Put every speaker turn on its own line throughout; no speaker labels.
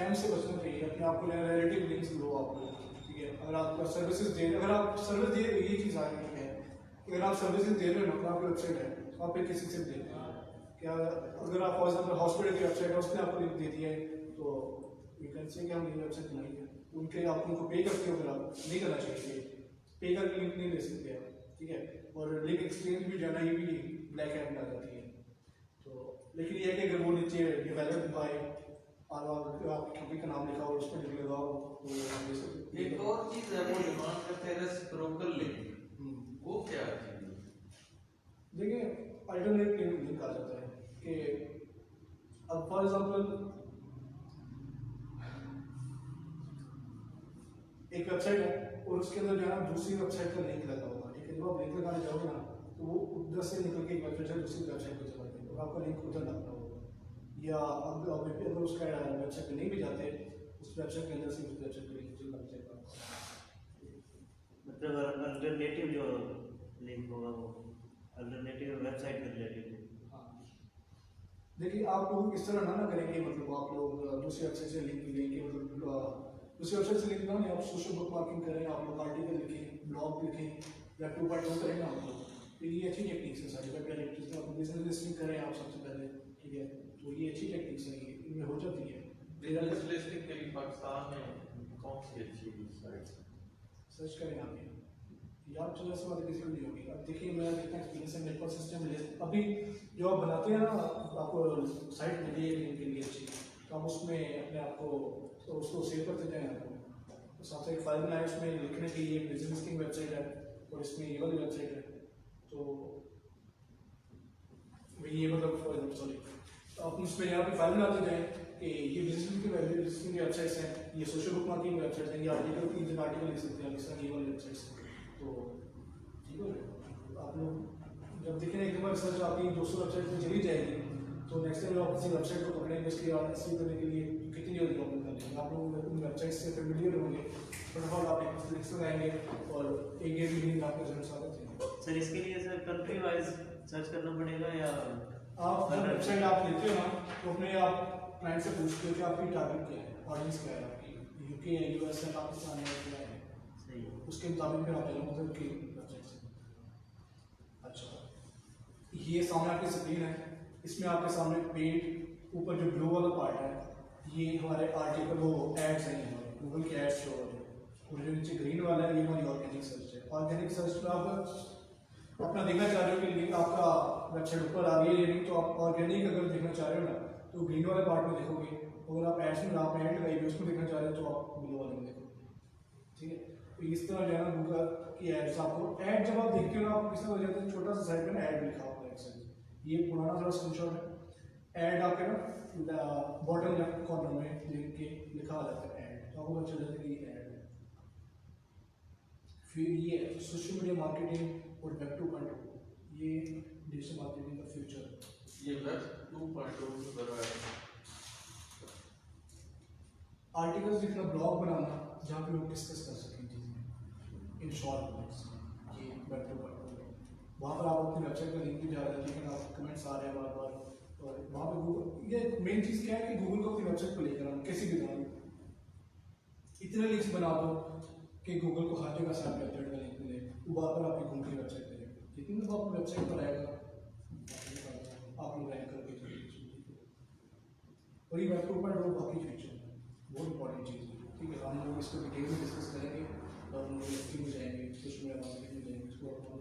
Spam से बचना चाहिए, अपने आप को रिलेटिव लिंक्स लो आप लोग, ठीक है। अगर आप सर्विसेज दे, अगर आप सर्विस दे, यही चीज़ आ रही है, अगर आप सर्विसेज दे रहे हो ना, आपकी वेबसाइट है, तो आप फिर किसी से देते हैं क्या? अगर आप फॉर एग्जाम्पल हॉस्पिटल की वेबसाइट है, उसने आपको लिंक दे दिया है, तो यू कैन से कि हम ये वेबसाइट बनाएंगे, उनके आप उनको पे करते हो, अगर आप नहीं करना चाहिए, पे करके लिंक नहीं दे सकते आप, ठीक है। और लिंक एक्सचेंज भी जाना, ये भी ब्लैक ऐप में आ जाती है। तो लेकिन ये है कि अगर वो नीचे डेवलप बाय और आप कंपनी का नाम लिखा हो, उसमें लिख लगाओ, तो आप दे सकते।
एक और चीज है, वो डिमांड करते हैं रेसिप्रोकल लिंक, वो क्या चीज है?
देखिए अल्टरनेट लिंक आ जाता है कि अब फॉर एग्जाम्पल एक वेबसाइट है और उसके अंदर जो है ना दूसरी वेबसाइट का लिंक लगा होगा, ठीक है। जब आप लिंक लगाने जाओगे ना, तो वो उधर से निकल के एक वेबसाइट है दूसरी वेबसाइट पर चला जाएगा, और आपका लिंक उधर लगना होगा। या अगर उसका वेबसाइट पे नहीं भी जाते, उस वेबसाइट के अंदर से उस वेबसाइट पर लिंक लग जाएगा।
मतलब अल्टरनेटिव जो लिंक होगा वो अल्टरनेटिव वेबसाइट के रिलेटेड।
हाँ, देखिए आप लोग इस तरह ना करेंगे, मतलब आप लोग दूसरी वेबसाइट से लिंक लेंगे, मतलब दूसरी वेबसाइट से लिंक ना, आप सोशल बुक मार्किंग करें, आप लोग आर्टिकल लिखें, ब्लॉग लिखें, या 2.0 करें ना आप लोग, तो ये अच्छी टेक्निक्स है सारी। वेब डायरेक्टरीज में आप बिजनेस लिस्टिंग करें आप सबसे पहले, ठीक है। तो ये अच्छी टेक्निक्स है, ये इनमें हो जाती है।
बिजनेस लिस्टिंग के लिए पाकिस्तान में कौन सी अच्छी साइट?
सर्च करें आप यार, चलो ऐसे बात किसी को नहीं होगी। अब देखिए मेरा जितना एक्सपीरियंस है, मेरे पास सिस्टम लिस्ट अभी जो आप बनाते हैं ना, आपको साइट मिली है लिंक के लिए अच्छी, तो आप उसमें अपने आप को तो उसको सेव करते जाएं आपको, तो साथ एक फाइल बनाए, उसमें लिखने की ये बिजनेस लिस्टिंग वेबसाइट है और इसमें ये वाली वेबसाइट है, तो ये मतलब सॉरी, तो आप उसमें यहाँ पे फाइल बनाते जाएं कि ये बिजनेस लिस्टिंग की वेबसाइट्स हैं, ये सोशल बुक मार्किंग वेबसाइट है, ये आर्टिकल 3 आर्टिकल लिख सकते हैं, इस तरह ये वाली वेबसाइट्स हैं। तो ठीक है, आप लोग जब देखें एक बार सर्च आपकी 200 वेबसाइट में चली जाएगी, तो नेक्स्ट टाइम आप किसी वेबसाइट को पकड़ेंगे, इसकी इसी करने के लिए कितनी जल्दी प्रॉब्लम कर लेंगे। आप लोग उन वेबसाइट से फेमिलियर होंगे, फटाफट आप एक लिंक्स लगाएंगे और एक डेढ़ महीने आपके रिजल्ट आ जाते हैं।
सर इसके लिए सर कंट्री वाइज सर्च करना पड़ेगा या
आप जब वेबसाइट आप लेते हो ना, तो अपने आप क्लाइंट से पूछते हो कि आपकी टारगेट क्या है, ऑडियंस क्या है आपकी, यूके है, यूएस है, पाकिस्तान है, क्या है,
सही है।
उसके मुताबिक फिर आप चलो मतलब की वेबसाइट से। अच्छा, ये सामने आपकी स्क्रीन है, इसमें आपके सामने पेड ऊपर जो ब्लू वाला पार्ट है, ये हमारे आर्टिकल वो एड्स हैं, हमारे गूगल के एड्स शो हो रहे हैं, और जो नीचे ग्रीन वाला है ये हमारी ऑर्गेनिक सर्च है। ऑर्गेनिक सर्च में आप अपना देखना चाह रहे हो कि लिंक आपका वेबसाइट ऊपर आ गई है या नहीं, तो आप ऑर्गेनिक अगर देखना चाह रहे हो ना, तो ग्रीन वाले पार्ट में देखोगे, अगर आप एड्स में आप एड लगाइए उसको देखना चाह रहे हो, तो आप ब्लू वाले में देखोगे, ठीक है। तो इस तरह जो है ना गूगल की एड्स आपको ऐड जब आप देखते हो ना, आप किस तरह हो जाता है, छोटा सा साइड में ऐड लिखा होता है, ये पुराना थोड़ा स्क्रीनशॉट है। ऐड आपके ना बॉटम लेफ्ट कॉर्नर में लिंक के लिखा आ जाता है ऐड, तो आपको पता चल जाता है कि ऐड है। फिर ये सोशल मीडिया मार्केटिंग और वेब 2.0, ये डिजिटल मार्केटिंग का फ्यूचर।
ये वेब 2.0 की तरह है।
आर्टिकल्स लिखना, ब्लॉग बनाना, जहाँ पे लोग डिस्कस कर सकें चीज़ें इन शॉर्ट वर्ड्स, ये वेब 2.0 है। वहाँ पर आप अपनी वेबसाइट का लिंक भी जा रहे हैं, लेकिन आप कमेंट्स आ रहे हैं बार बार, और वहाँ पे गूगल, ये मेन चीज़ क्या है कि गूगल को अपनी वेबसाइट पर लेकर आना, कैसी भी तरह इतने लिंक्स बना दो कि गूगल को हर जगह से आप वेबसाइट का लिंक मिले, वो बार बार आपकी गूगल की वेबसाइट पर लेगा, लेकिन जब आपकी वेबसाइट पर आएगा आप लोग रैंक करके चलिए। और ये वेब 2.0 बाकी फीचर है, बहुत इंपॉर्टेंट चीज़ है, ठीक है। हम लोग इसको डिटेल में डिस्कस करेंगे, और हम लोग एसईओ में जाएंगे, कुछ में मार्केटिंग में जाएंगे, इसको हम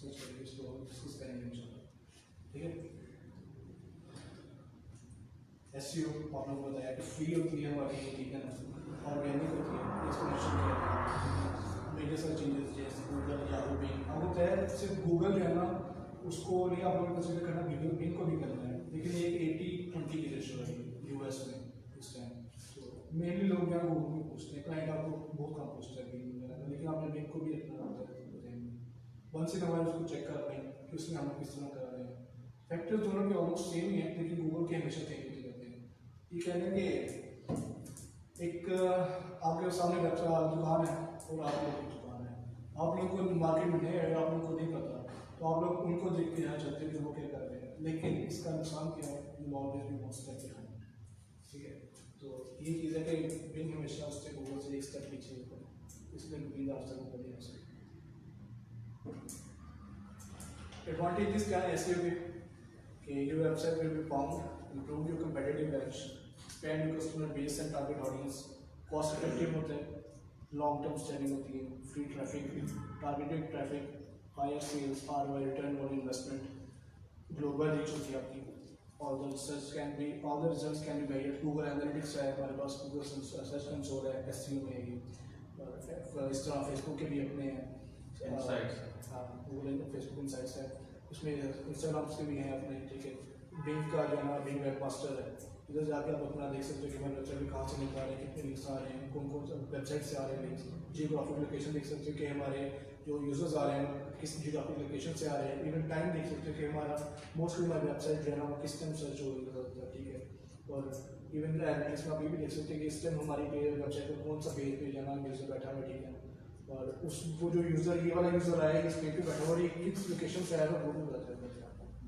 सर्च करेंगे, इसको डिस्कस करेंगे इंशाल्लाह, ठीक है। एसईओ आप लोगों को बताया कि फ्री होती है हमारी, ठीक है ना, ऑर्गेनिक होती है, एक्सपोनेंशियल है, मेजर सारे चेंजेस जैसे गूगल याहू बिंग। अब होता है सिर्फ गूगल जो है ना, उसको नहीं आप लोगों को कंसिडर करना, गूगल बिंग को भी करना है, लेकिन ये 80-20 की रेशो है यूएस में इस टाइम। तो मेनली लोग जो है गूगल में पूछते हैं, क्लाइंट आपको बहुत कम पूछता है बिंग वगैरह, लेकिन आपने बिंग को भी रखना होता है वंस इन अ उसको चेक कर रहे हैं कि उसमें हम किस तरह कर रहे हैं। फैक्टर्स दोनों के ऑलमोस्ट सेम ही है, लेकिन गूगल के हमेशा चेंज होते रहते हैं। ये कहने कि एक आपके सामने दुकान है और आप लोगों की दुकान है, आप लोगों को मार्केट में नहीं है, आप लोगों को नहीं पता, तो आप लोग उनको देख के यहाँ चलते हैं वो क्या कर रहे हैं, लेकिन इसका नुकसान क्या है, you always be most like, ठीक है। तो ये चीज़ है कि बिंग हमेशा उससे गूगल से एक स्टेप पीछे होता है, इसलिए बिंग आपसे ऊपर नहीं हो सकती। एडवांटेजेस क्या है SEO के? कि your website will be found, improve your competitive edge, expand your customer base and target audience, cost effective होते हैं, लॉन्ग टर्म स्टेडिंग होती है, free traffic, targeted traffic, higher sales, ROI return on investment, global reach होती है आपकी, all the results can be measured, Google Analytics है हमारे पास, Google search console है, SEO में ये, और इस तरह फेसबुक के भी अपने
Insights।
हाँ गूगल फेसबुक इंसाइट्स है, उसमें इंस्टाग्राम के भी हैं अपने, ठीक है। बिंग का जो है ना, बिंग वेबमास्टर है, इधर जाके आप अपना देख सकते हो कि हमारे वेबसाइट में कहाँ से लिंक आ रहे हैं, कितने लिंक्स आ रहे हैं, कौन कौन सा वेबसाइट से आ रहे हैं लिंक्स, जियोग्राफिक लोकेशन देख सकते हो कि हमारे जो यूजर्स आ रहे हैं किस जियोग्राफिक लोकेशन से आ रहे हैं, इवन टाइम देख सकते हो कि हमारा मोस्टली हमारी वेबसाइट जो है ना वो किस टाइम सर्च हो रही है, ठीक है। और इवन एनालिटिक्स में आप ये भी देख सकते हैं कि इस टाइम हमारी वेबसाइट पर कौन सा पेज पे जाना यूजर बैठा हुआ, ठीक है। और उस वो जो यूजर ये वाला यूजर आया इस पेज पे बैठा हुआ और ये किस लोकेशन से आया वो भी बताता है।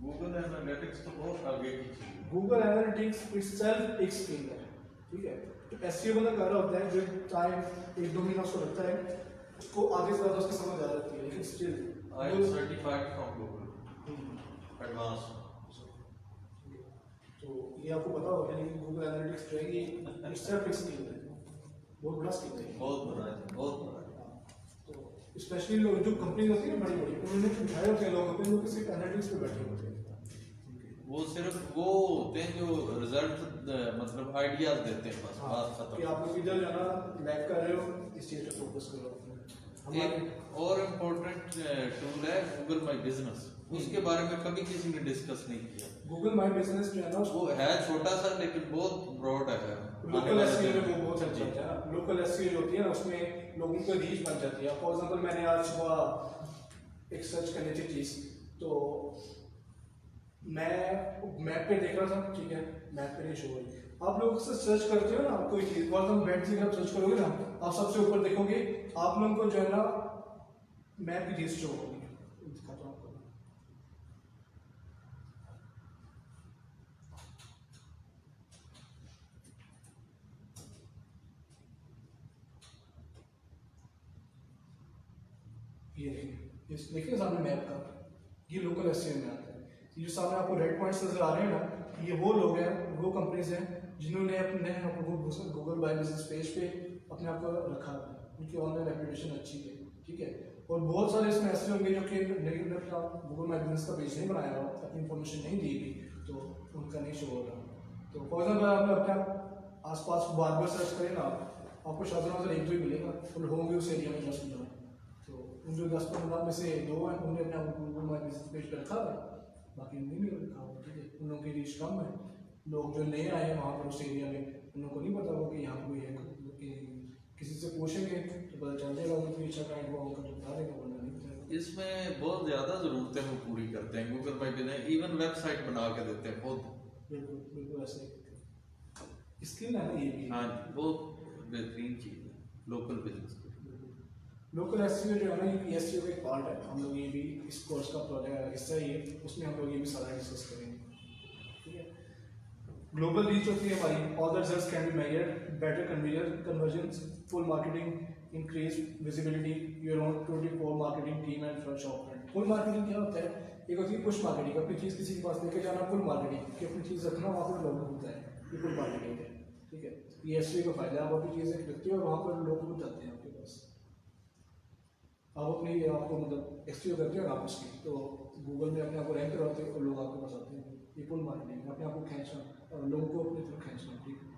गूगल एनालिटिक्स तो बहुत आगे की चीज है।
गूगल एनालिटिक्स इटसेल्फ एक स्किल है, ठीक है। तो SEO वाला कर रहा होता है जो टाइम 1-2 महीना उसको लगता है, उसको आगे से ज़्यादा उसकी समझ आ जाती है, लेकिन still
I am certified from Google advance.
तो ये आपको पता होगा, लेकिन गूगल एनालिटिक्स जो है ये इटसेल्फ एक स्किल है, बहुत बड़ा स्किल है,
बहुत बड़ा है, बहुत बड़ा है।
तो स्पेशली लोग जो कंपनी होती है बड़ी बड़ी, उन्होंने उठाए होते हैं लोग होते हैं जो किसी एनालिटिक्स पे बैठे होते हैं,
वो सिर्फ वो होते हैं जो रिजल्ट मतलब आइडियाज देते हैं, बस बात खत्म।
कि आप लोग इधर जो है ना लैग कर रहे हो, इस चीज़ पे फोकस करो।
एक और इम्पोर्टेंट टूल है गूगल माई बिजनेस, उसके बारे में कभी किसी ने डिस्कस नहीं किया।
गूगल माई बिजनेस जो है ना
वो है छोटा सा लेकिन बहुत ब्रॉड है।
लोकल SEO में वो बहुत अच्छा है ना, लोकल SEO जो होती है ना उसमें लोगों की रीच बन जाती है। फॉर एग्जांपल मैंने आज सुबह एक सर्च करनी थी चीज़, तो मैं मैप पे देख रहा था, ठीक है, मैप पे नहीं शो हो रही। आप लोग से सर्च करते हो ना कोई चीज़, फॉर एग्जांपल बेड की आप सर्च करोगे ना, आप सबसे ऊपर देखोगे आप लोगों को जो है ना मैप की चीज़ शो होगी। दिखाता हूँ आपको, ये देखिए सामने मैप का, ये लोकल SEO में आता है। ये जो सामने आपको रेड पॉइंट्स नजर आ रहे हैं ना, ये वो लोग हैं, वो कंपनीज हैं जिन्होंने अपने गूगल माई बिजनेस पेज पे अपने आप को रखा है, उनकी ऑनलाइन रेपुटेशन अच्छी है, ठीक है। और बहुत सारे इसमें ऐसे होंगे जो कि गूगल माई बिजनेस का पेज नहीं बनाया हुआ, अपनी इन्फॉर्मेशन नहीं दी गई, तो उनका नहीं शो हो रहा। तो फॉर एग्जाम्पल आप अपने आसपास बार सर्च करें ना, आपको शायद 1-2 ही मिलेगा, और होंगे उस एरिया में 10-15। तो उन जो 10-15 में से 2 हैं उन्होंने अपना गूगल माई बिजनेस पेज पर रखा है, बाकी नहीं मिल रखा हो, ठीक है। उन लोगों की रीच कम है, लोग जो नए आए हैं वहाँ पर उस एरिया में उन लोगों को नहीं पता होगा कि यहाँ कोई है, कि किसी से पूछेंगे तो पता चल जाएगा कोई अच्छा क्लाइंट हुआ उनका तो बता देगा, वरना नहीं बताएगा।
इसमें बहुत ज्यादा जरूरतें वो पूरी करते हैं Google my business, even website बना के देते हैं खुद।
बिल्कुल बिल्कुल ऐसे स्किल है ना ये भी।
हाँ जी, बहुत बेहतरीन चीज है लोकल बिजनेस।
लोकल SEO जो है ना ये SEO का एक पार्ट है, हम लोग ये भी इस कोर्स का प्रोजेक्ट हिस्सा ही है, उसमें हम लोग ये भी सारा डिस्कस करेंगे, ठीक है। ग्लोबल रीच होती है हमारी, all the results can be measured, better convergence, full marketing, increase visibility, your own 24 marketing team and front shop. Full marketing क्या होता है? एक होती है पुश मार्केटिंग, अपनी चीज़ किसी के पास लेके जाना, फुल मार्केटिंग कि अपनी चीज़ रखना वहाँ पर लोगों को होता है, ये फुल मार्केटिंग है, ठीक है। ये SEO का फायदा है, आप अपनी चीज़ें रखते हो और वहाँ पर लोग को जाते हैं आपके पास, आप अपनी आपको मतलब SEO करते हो आप उसकी, तो गूगल में अपने आप को रैंक करवाते हो और लोग आपके पास आते हैं। ये पुल मार्केटिंग, अपने आप को खींचना और लोगों को अपनी तरफ खींचना, ठीक है,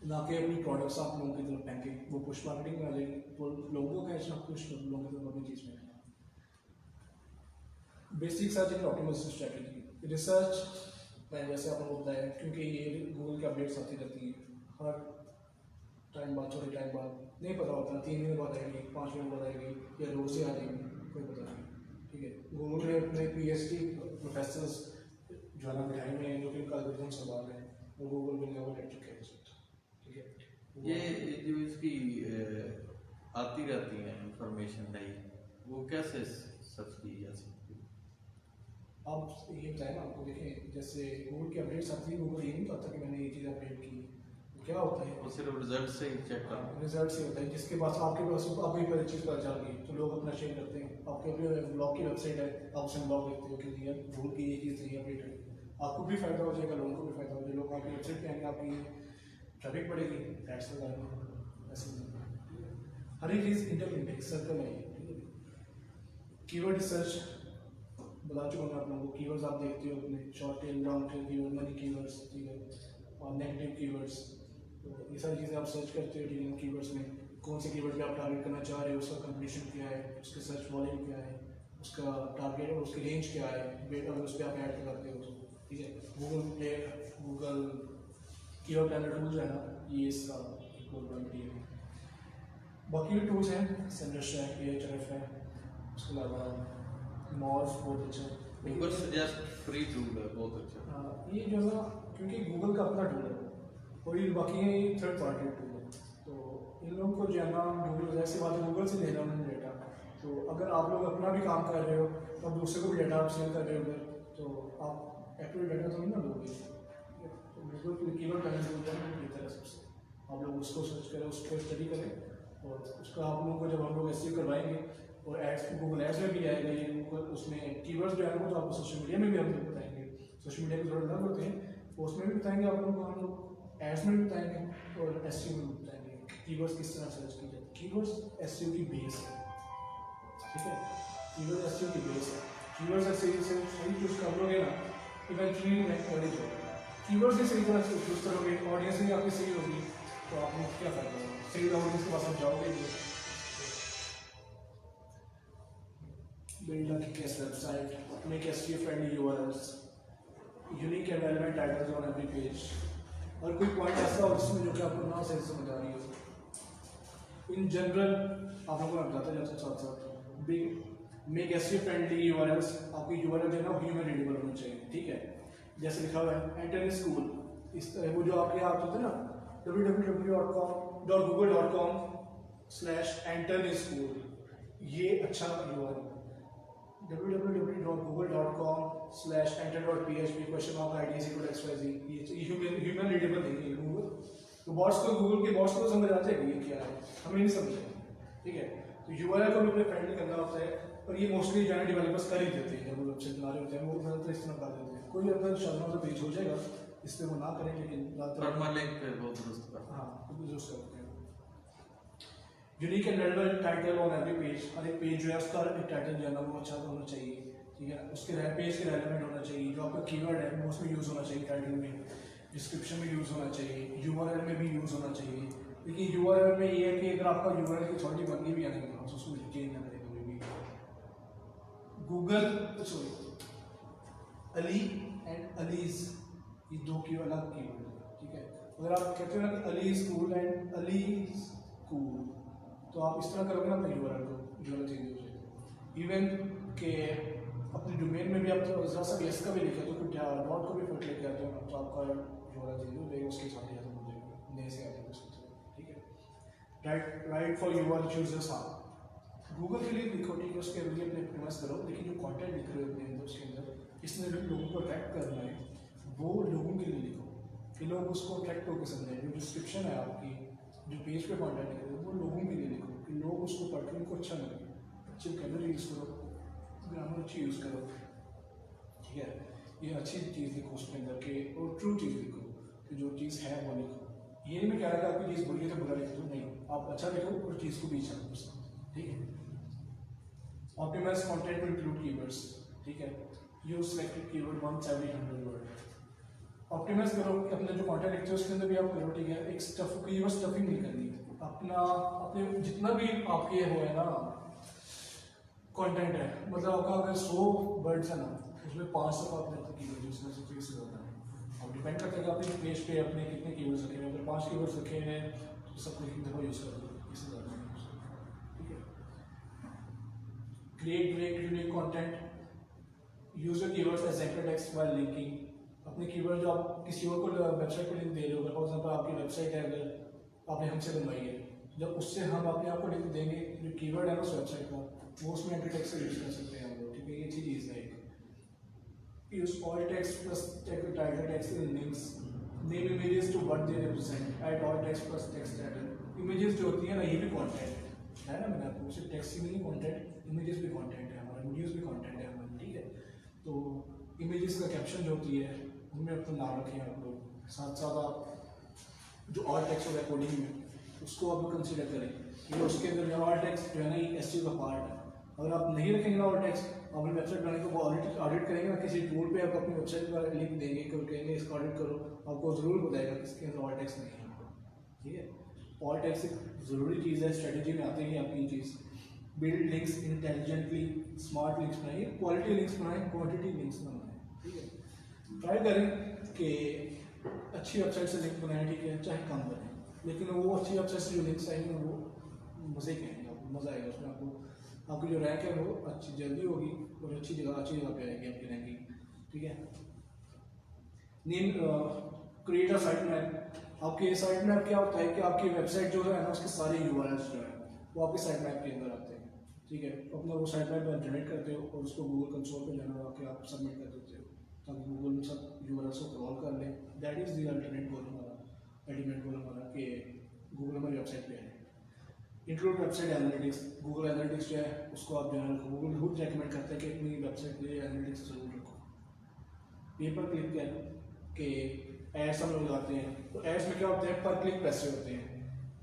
ना कि अपनी प्रोडक्ट्स आप लोगों की तरफ फेंके, वो पुश मार्केटिंग में आ जाएगी। तो लोगों को खींचना, पुश लोगों की तरफ अपनी चीज़ में। Basic search and optimisation strategy, research मैंने जैसे आपको बताया, क्योंकि ये गूगल की अपडेट्स आती रहती हैं हर टाइम बाद, थोड़े टाइम बाद, नहीं पता होता 3 महीने बाद आएगी, 5 महीने बाद आएगी या रोज से आ जाएगी, कोई पता नहीं, ठीक है। गूगल ने अपने PhD प्रोफेसर्स जो है ना बिठाई में हैं जो कि एल्गोरिथम संभाल रहे हैं, वो गूगल में लेवल ले चुके हैं, ठीक है।
ये जो इसकी आती रहती है इंफॉर्मेशन नई, वो कैसे सर्च की जा सकती है?
आप ये बताएं ना, आपको देखें जैसे गूगल की अपडेट्स आती है, गूगल ये नहीं कहता कि मैंने ये ये चीज़ अपडेट की, तो क्या होता है
वो सिर्फ रिजल्ट से ही चेक करना।
रिजल्ट से होता है। जिसके पास आपके पास आपको पर चीज़ पता चल गई तो लोग अपना शेयर करते हैं। आपके अपने ब्लॉग की वेबसाइट है, आप उसमें ब्लॉग लिखते हो कि यार भूल की ये चीज़ नहीं अपडेट है, आपको भी फायदा हो जाएगा, लोगों को भी फायदा हो जाएगा। लोग आपकी वेबसाइट पे आएंगे, आपकी ट्रैफिक बढ़ेगी, टैक्स लगाएंगे। ऐसे हर एक चीज़ इंटरलिंक्ड है, सर्कल है। ठीक है, कीवर्ड रिसर्च बता चुका मैं आप लोगों को। कीवर्ड्स आप देखते हो अपने short tail, long tail keyword, money keywords, ठीक है, और नेगेटिव कीवर्ड्स। तो ये सारी चीज़ें आप सर्च करते हो। ठीक है, कीवर्ड्स में कौन से कीवर्ड पे आप टारगेट करना चाह रहे हो, उसका कंपटीशन क्या है, उसके सर्च वॉल्यूम क्या है, उसका टारगेट और उसकी रेंज क्या है, अगर उस पर आप ऐड करते हो तो। ठीक है, गूगल कीवर्ड प्लानर टूल जो है ना, ये इसका क्वालिटी है। बाकी भी टूल्स हैं, सेंडर्स है, एएचआरएफ है, उसके अलावा मॉर्फ बहुत अच्छा है।
गूगल सजेस्ट फ्री टूल है, बहुत अच्छा।
हाँ, ये जो है ना, क्योंकि गूगल का अपना टूल है और ये बाकी है, ये थर्ड पार्टी टूल है। तो इन लोगों को जो है ना, गूगल जैसी बात है, गूगल से ले रहा हूँ डेटा। तो अगर आप लोग अपना भी काम कर रहे हो तो अब दूसरे को भी डेटा आप शेयर कर रहे हो उधर, तो आप एक्टिव डेटा तो नहीं ना दोगे। तो गूगल कीवर्ड प्लानर टूल बेहतर है सबसे। आप लोग उसको सर्च करें, उसको स्टडी करें और उसका आप लोगों को जब हम लोग एसईओ करवाएंगे और एड्स, गूगल एड्स में भी आएगा ये गूगल, उसमें कीवर्ड्स जो है वो तो आपको सोशल मीडिया में भी हम लोग बताएंगे। सोशल मीडिया के थोड़े अलग होते हैं, उसमें भी बताएंगे आप लोगों को, हम लोग एड्स में भी बताएंगे और एसईओ में भी बताएंगे कीवर्ड्स किस तरह सर्च की जाए। कीवर्ड्स एसईओ की बेस है, ठीक है, कीवर्ड एसईओ की बेस है। कीवर्ड्स एसईओ से सही चूज कर लोगे ना, इवेंचुअली रैंक कर ही जाओगे। कीवर्ड्स ही सही तरह से चूज करोगे, ऑडियंस ही आपकी सही होगी, तो आपको क्या फायदा होगा, सही ऑडियंस के पास आप जाओगे। Build a kick-ass website, make SEO-friendly URLs, unique and relevant titles on every page। और कोई पॉइंट ऐसा हो जिसमें जो कि आपको ना सही समझ आ रही हो। इन जनरल आप लोगों को बताते जाते साथ साथ बिग मेक SEO-friendly URLs, आपकी URL जो है ना ह्यूमन रीडेबल होनी चाहिए। ठीक है, जैसे लिखा हुआ है एंटर स्कूल, इस तरह वो जो आपके आप होते हैं ना www.com/enter-school, ये अच्छा URL। www.google.com/enter.php?id=xyz, ये ह्यूमन रीडेबल नहीं है गूगल। तो बॉट्स को, गूगल के बॉट्स को समझ आते हैं कि ये क्या है, हमें नहीं समझ आएगा। ठीक है, तो यूआरएल को भी अपने फ्रेंडली करना होता है, और ये मोस्टली जो है डेवलपर्स कर ही देते हैं। जब वो वेबसाइट बना रहे होते हैं वो ज़्यादातर इस तरह कर देते हैं। कोई अगर शर्मा तो पेज हो जाएगा, इस पर वो ना करें, लेकिन
परमानेंट लिंक पे वो दुरुस्त कर।
हाँ, तो दुरुस्त करते हैं। Unique and relevant title on every page, हर एक पेज जो है उसका एक टाइटल जो है ना वो अच्छा होना चाहिए। ठीक है, उसके पेज के रेलेवेंट होना चाहिए, जो आपका कीवर्ड है वो उसमें यूज़ होना चाहिए, टाइटल में, डिस्क्रिप्शन में यूज़ होना चाहिए, यूआरएल में भी यूज़ होना चाहिए। क्योंकि यूआरएल में ये है कि अगर आपका यूआरएल की अथॉरिटी बन गई भी है ना, तो उसको चेंज ना करें कभी भी। Google sorry Ali and allies, ये दो की अलग कीवर्ड है। ठीक है, अगर आप कहते हो ना कि Ali school and Ali school, तो आप इस तरह करोगे ना अपने यूआरएल को, यूआरएल चेंज हो जाएगा। इवन के अपने डोमेन में भी आप जरा सा एस का भी लिखा तो कुछ डॉट को भी फिट लेके आते हो तो आपका यूआरएल चेंज हो जाएगा, उसके साथ ज़्यादा हो जाएगा, नए से आ जाएगा उसके साथ। ठीक है, राइट फॉर यूआरएल यूजर्स। हाँ, गूगल के लिए लिखो, ठीक है, उसके लिए अपने फेमस करो, लेकिन जो कंटेंट लिख रहे हो अपने अंदर, उसके अंदर इसने भी लोगों को अट्रैक्ट करना है, वो लोगों के लिए लिखो कि लोग उसको अट्रैक्ट होकर समझें। जो डिस्क्रिप्शन है आपकी, जो पेज पे कंटेंट लिख रहे हो, वो लोगों के लिए लिखो कि लोग उसको पढ़ के उनको अच्छा लगे। अच्छी कैमरा यूज़ करो, ग्रामर अच्छी यूज़ करो। ठीक है, ये अच्छी चीज़ लिखो उसके अंदर के, और ट्रू चीज़ लिखो कि जो चीज़ है वो लिखो। ये नहीं मैं कह रहा कि आपकी चीज़ बुरी है तो बुरा लिख दो, नहीं, आप अच्छा लिखो और चीज़ को बीच रखो। ठीक है, optimise content to include keywords. ठीक है, use selected keyword 170-100 word. Optimise करो कि अपने जो कंटेंट लिखते हो उसके अंदर भी आप करो। ठीक है, एक कीवर्ड स्टफिंग नहीं करनी है। अपने जितना भी आपके हो है ना कंटेंट है, मतलब आपका अगर 100 वर्ड्स है ना, उसमें 5 तक आपने अपने कीवर्ड यूज करना चाहिए, इससे ज़्यादा है। अब डिपेंड करता है कि आपने पेज पे अपने कितने कीवर्ड्स रखे हैं। अगर 5 कीवर्ड्स रखे हैं तो सब कुछ एक दफ़ा यूज़ कर दो, इससे ज़्यादा नहीं। ठीक है, create unique content, use your keywords as anchor text while linking. अपने कीवर्ड जो आप किसी और को वेबसाइट पर लिंक दे रहे हो, फॉर एग्जांपल आपकी वेबसाइट है, अगर आपने हमसे बनवाई है, जब उससे हम अपने आप को लिंक देंगे, जो कीवर्ड है ना उस वेबसाइट का, वो उसमें एंकर टेक्स्ट से यूज कर सकते हैं हम लोग। ठीक है, ये चीज़ है एक। Use all text plus title text in links, name images to what they represent at all text plus text title. Images जो होती है ना, ये भी कंटेंट है ना, मैंने आपको सिर्फ टेक्स्ट ही नहीं, कंटेंट इमेजेस भी कंटेंट है हमारा, वीडियोस भी कंटेंट है हमारा, ठीक है। तो इमेजेस का कैप्शन जो होती है उनमें अपना नाम रखें आप लोग, साथ साथ आप जो ऑल टेक्स्ट होगा कोडिंग में उसको आप लोग कंसिडर करें कि उसके अंदर जो ऑल टेक्स्ट जो है ना ये एसटीओ का पार्ट है। अगर आप नहीं रखेंगे ना ऑल टेक्स्ट, अपनी वेबसाइट बनाने को ऑडिट करेंगे ना, किसी टूल पे आप अपनी वेबसाइट पर लिंक देंगे, कहेंगे इसका ऑडिट करो, आपको ज़रूर बताएगा कि इसके अंदर ऑल टेक्स्ट नहीं है, ठीक है। ऑल टेक्स्ट एक ज़रूरी चीज़ है, स्ट्रेटजी में आती है आपकी चीज़। Build links intelligently, smart links बनाइए, क्वालिटी लिंक्स बनाएं, क्वांटिटी लिंक्स ना बनाएं, ठीक है। ट्राई करें कि अच्छी वेबसाइट से लिंक बनाएं, ठीक है, चाहे कम बने, लेकिन वो अच्छी वेबसाइट से जो लिंक्स आएंगे वो मज़े के आएंगे, आपको मज़ा आएगा उसमें, आपकी जो रैंक है वो अच्छी जल्दी होगी और अच्छी जगह पे आएगी आपकी रैंकिंग, ठीक है। Name create a site map. आपके साइट मैप क्या होता है कि आपकी वेबसाइट जो है ना उसके सारे यूआरएल्स जो है वो आपके साइट मैप के अंदर आते हैं, ठीक है। अपना वो साइट मैप जनरेट करते हो और उसको गूगल कंसोल पे जाना होगा आप सबमिट कर देते हो ताकि गूगल में सब यूआरएल्स को क्रॉल कर ले। दैट इज़ द अल्टरनेट गोल हमारा कि गूगल हमारी वेबसाइट पे है। Include website analytics. Google analytics जो है उसको आप जो है गूगल खुद रेकमेंड करते हैं कि अपनी वेबसाइट पे एनालिटिक्स जरूर रखो। पेपर क्लिक क्या कि एड्स हम लोग लगाते हैं, तो एड्स में क्या होता है, पर क्लिक पैसे होते हैं।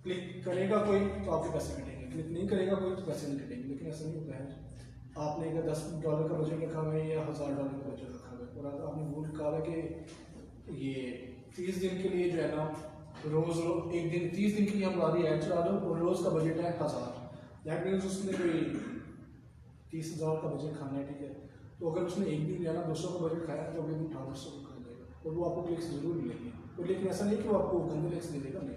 क्लिक करेगा कोई तो आपके पैसे कटेंगे, क्लिक नहीं करेगा कोई तो पैसे नहीं कटेंगे, लेकिन ऐसा नहीं होता है। आपने अगर $10 का बजट रखा हुआ है या $1000 का बजट रखा हुआ है और आपने गूगल कहा है कि ये 30 दिन के लिए जो है ना रोज एक दिन 30 दिन की हम वाली ऐड चला दो और रोज का बजट है 1000, दैट मीन्स उसने कोई 30,000 का बजट खाना है, ठीक है। तो अगर उसने एक दिन जाना 200 का बजट खाया तो अगले दिन 1800 का खा जाएगा और वो आपको क्लिक्स जरूर मिलेंगे। तो लेकिन ऐसा नहीं कि वो आपको गंदे लिंक्स दे देगा, नहीं,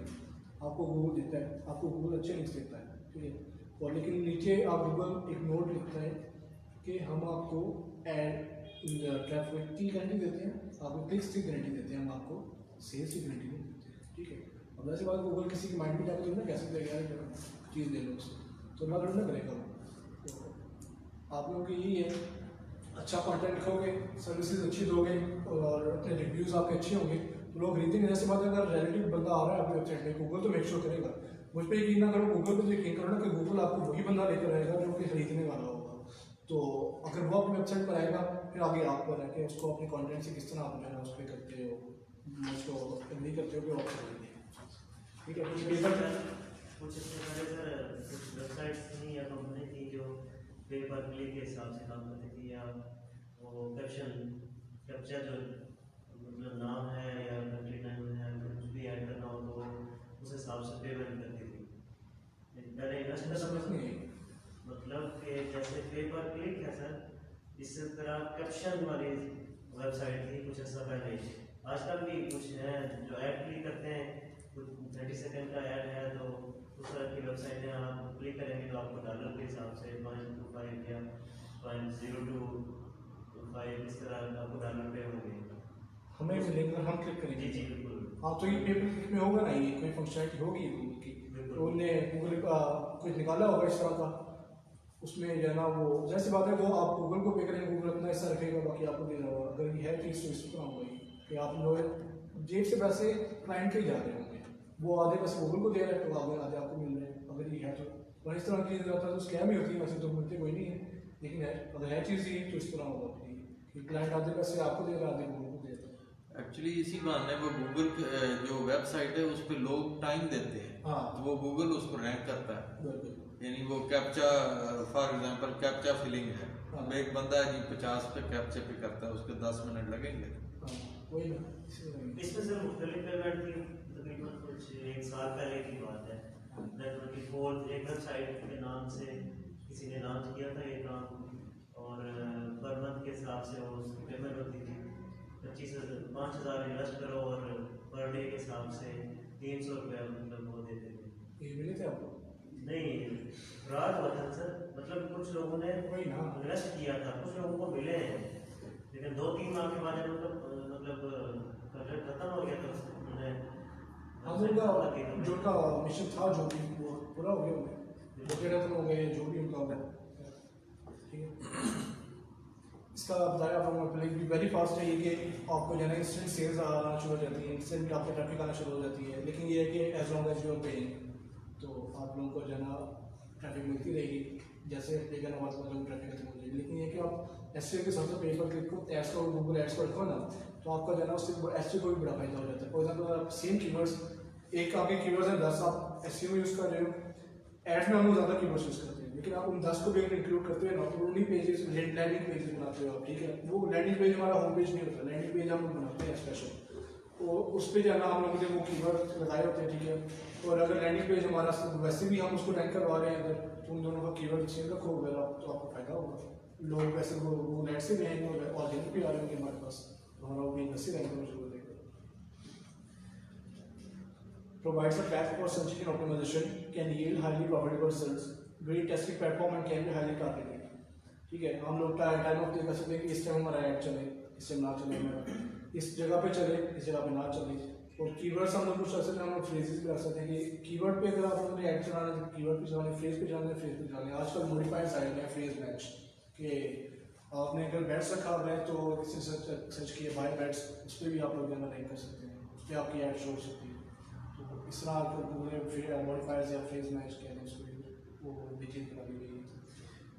आपको गूगल देता है, आपको गूगल अच्छे लिंक्स देता है, ठीक है। और लेकिन नीचे आप गूगल एक नोट लिखता है कि हम आपको एड ट्रैफिक की गारंटी देते हैं, आपको क्लिक्स की गारंटी देते हैं, हम आपको सेल्स की गारंटी नहीं देते हैं, ठीक है। अब वैसे बात गूगल किसी के माइंड में जाकर तो ना कैसे देगा यार चीज़ ले लो उससे, तो ना थोड़ी ना करेगा वो। तो आप लोगों की यही है, अच्छा कंटेंट लिखोगे, सर्विसेज अच्छी दोगे और अपने रिव्यूज़ आपके अच्छे होंगे तो लोग खरीदेंगे। जैसे बात है अगर रिलेटिव बंदा आ रहा है आपकी वेबसाइट पे, गूगल तो मेक श्योर करेगा, मुझ पर यकीन ना करो, गूगल पर यकीन करो ना कि गूगल आपको वही बंदा लेकर आएगा जो कि खरीदने वाला होगा। तो अगर वो अपनी वेबसाइट पर आएगा फिर आगे आप पर है कि उसको अपने कंटेंट से किस तरह आप जो है उस पर करते हो, उसको नहीं करते हो कि आप खरीदें, ठीक है।
कुछ वेबसाइट्स थी या कंपनी थी जो पेपर क्लिक के हिसाब से काम करती थी, या वो कैप्चर जो मतलब नाम है या कंट्री नेम है कुछ भी ऐड करना हो तो उस हिसाब से पेमेंट करती थी। पहले इन्वेस्टर मतलब कि जैसे पेपर क्लिक है सर, इस तरह कैप्शन वाली वेबसाइट थी कुछ ऐसा पहले। आजकल भी कुछ है जो ऐड क्लिक करते हैं, कुछ 30 सेकंड का ऐड है तो उस तरह की वेबसाइट है, आप क्लिक करेंगे तो आपको डॉलर के हिसाब से 0.25 या 0.0225 इस तरह आपको डॉलर पे होंगे,
हमें मिलेगा, हम क्लिक करेंगे।
जी बिल्कुल।
हाँ, तो ये पेपर क्लिक में होगा ना, ये कोई फंक्शनलिटी होगी गूगल की, तो उन्होंने गूगल का कुछ निकाला होगा इस तरह का, उसमें जो है ना वो जैसी बात है वो आप गूगल को पे करेंगे, गूगल अपना हिस्सा रखेगा, बाकी आपको दे रहा होगा। अगर ये है चीज़ तो इस तरह होगी कि आप लोग जेब से पैसे क्लाइंट के ही जा रहे होंगे, वो आधे पैसे गूगल को दे रहे हैं तो आधे आपको मिल रहे हैं, अगर ये है तो। और इस तरह की जाता है तो स्कैम ही होती है, वैसे तो मिलते कोई नहीं है, लेकिन है अगर है चीज़ ये तो इस तरह होगा कि क्लाइंट आधे पैसे आपको दे रहा है, आधे गूगल को दे रहा है।
एक्चुअली इसी बहाने वो गूगल जो वेबसाइट है उस पर लोग टाइम देते हैं,
हाँ,
तो वो गूगल उसको रैंक करता है।
बिल्कुल।
यानी वो captcha for example captcha filling है,
हाँ।
अब एक बंदा है जी 50 पे कैप्चा पे करता है, उसके 10 मिनट लगेंगे।
हाँ, वही ना,
इसमें सर मुख्तलिफ पेमेंट की तकरीबन कुछ 1 साल पहले की बात है। नेटवर्क एक वेबसाइट के नाम से किसी ने लॉन्च किया था ये काम, और पर मंथ के हिसाब से वो उसकी पेमेंट होती थी 5,000 इन्वेस्ट करो और पर डे के हिसाब से 300 रुपया मतलब वो देते थे।
ये मिले थे आपको?
नहीं, फ्रॉड हुआ था सर, मतलब कुछ लोगों ने
वही ना,
इन्वेस्ट किया था, कुछ लोगों को मिले हैं, लेकिन 2-3 माह के बाद मतलब प्रोजेक्ट खत्म हो गया था, उन्होंने
हम उनका जो उनका मिशन था जो भी वो पूरा हो गया, उन्हें खत्म हो गए जो भी उनका होगा, ठीक है। इसका बताया आप लोगों को भी वेरी फास्ट है ये कि आपको जो है ना इंस्टेंट सेल्स आना शुरू हो जाती है, इंस्टेंट आपकी ट्रैफिक आना शुरू हो जाती है। लेकिन ये है कि as long as you are paying, तो आप लोगों को जो है ना ट्रैफिक मिलती रहेगी। जैसे पे करना बात मतलब ट्रैफिक खत्म हो जाएगी। लेकिन ये कि आप एस के साथ पे पर क्लिक को एड्स को गूगल एड्स को रखो ना, तो आपका जो है ना उससे एस को भी बड़ा फायदा हो जाता है। फॉर एग्जाम्पल आप सेम कीवर्ड्स, एक आपके कीवर्ड्स हैं 10, आप एस में यूज़ कर रहे हो, एड्स में हम लोग ज़्यादा कीवर्ड्स यूज़ करते हैं, लेकिन आप उन 10 को भी अगर इंक्लूड करते हो ना तो उन्हीं पेजेस लैंडिंग पेजेस बनाते हो आप, ठीक है। वो लैंडिंग पेज हमारा होम पेज नहीं होता, लैंडिंग पेज हम लोग बनाते हैं स्पेशल, तो उस पर जाना हम लोगों ने वो कीवर्ड लगाए होते हैं, ठीक है। और अगर लैंडिंग पेज हमारा वैसे भी हम उसको रैंक करवा रहे हैं अगर, तो उन दोनों का कीवर्ड सेम रखो अगर आप, तो आपको फायदा होगा। लोग वैसे वो नेट से भी आएंगे और ऑर्गेनिक भी आ रहे होंगे हमारे पास, तो हमारा वो भी वैसे रैंक करना शुरू हो जाएगा। Provides a path for search engine optimization, can yield highly profitable results, great testing platform and can be highly targeted। ठीक है, हम लोग टाइम ऑफ कर सकते हैं कि इस टाइम हमारा ऐड चले, इस टाइम ना चले, हमारा इस जगह पे चले, इस जगह पे ना चले। और कीवर्ड्स हम लोग कुछ रख सकते हैं, हम लोग फ्रेजेस भी रख सकते हैं कि कीवर्ड पे अगर आप लोगों ने ऐड चलाना है, कीवर्ड पे चलाना है, फ्रेज पे चलाना है, फ्रेज पे चलाना है। आजकल मॉडिफायर्स आए हैं फ्रेज मैच कि आपने अगर बैट्स रखा हुआ है तो इससे सर्च किए बाय बैट्स, उस पर भी आप लोग जाना रैंक कर सकते हैं, उस पर आपकी ऐड शो हो सकती है। तो इस तरह गूगल मॉडिफायर्स या फ्रेज मैच कहते हैं उसको, वो भी चीज़ बना दी गई है।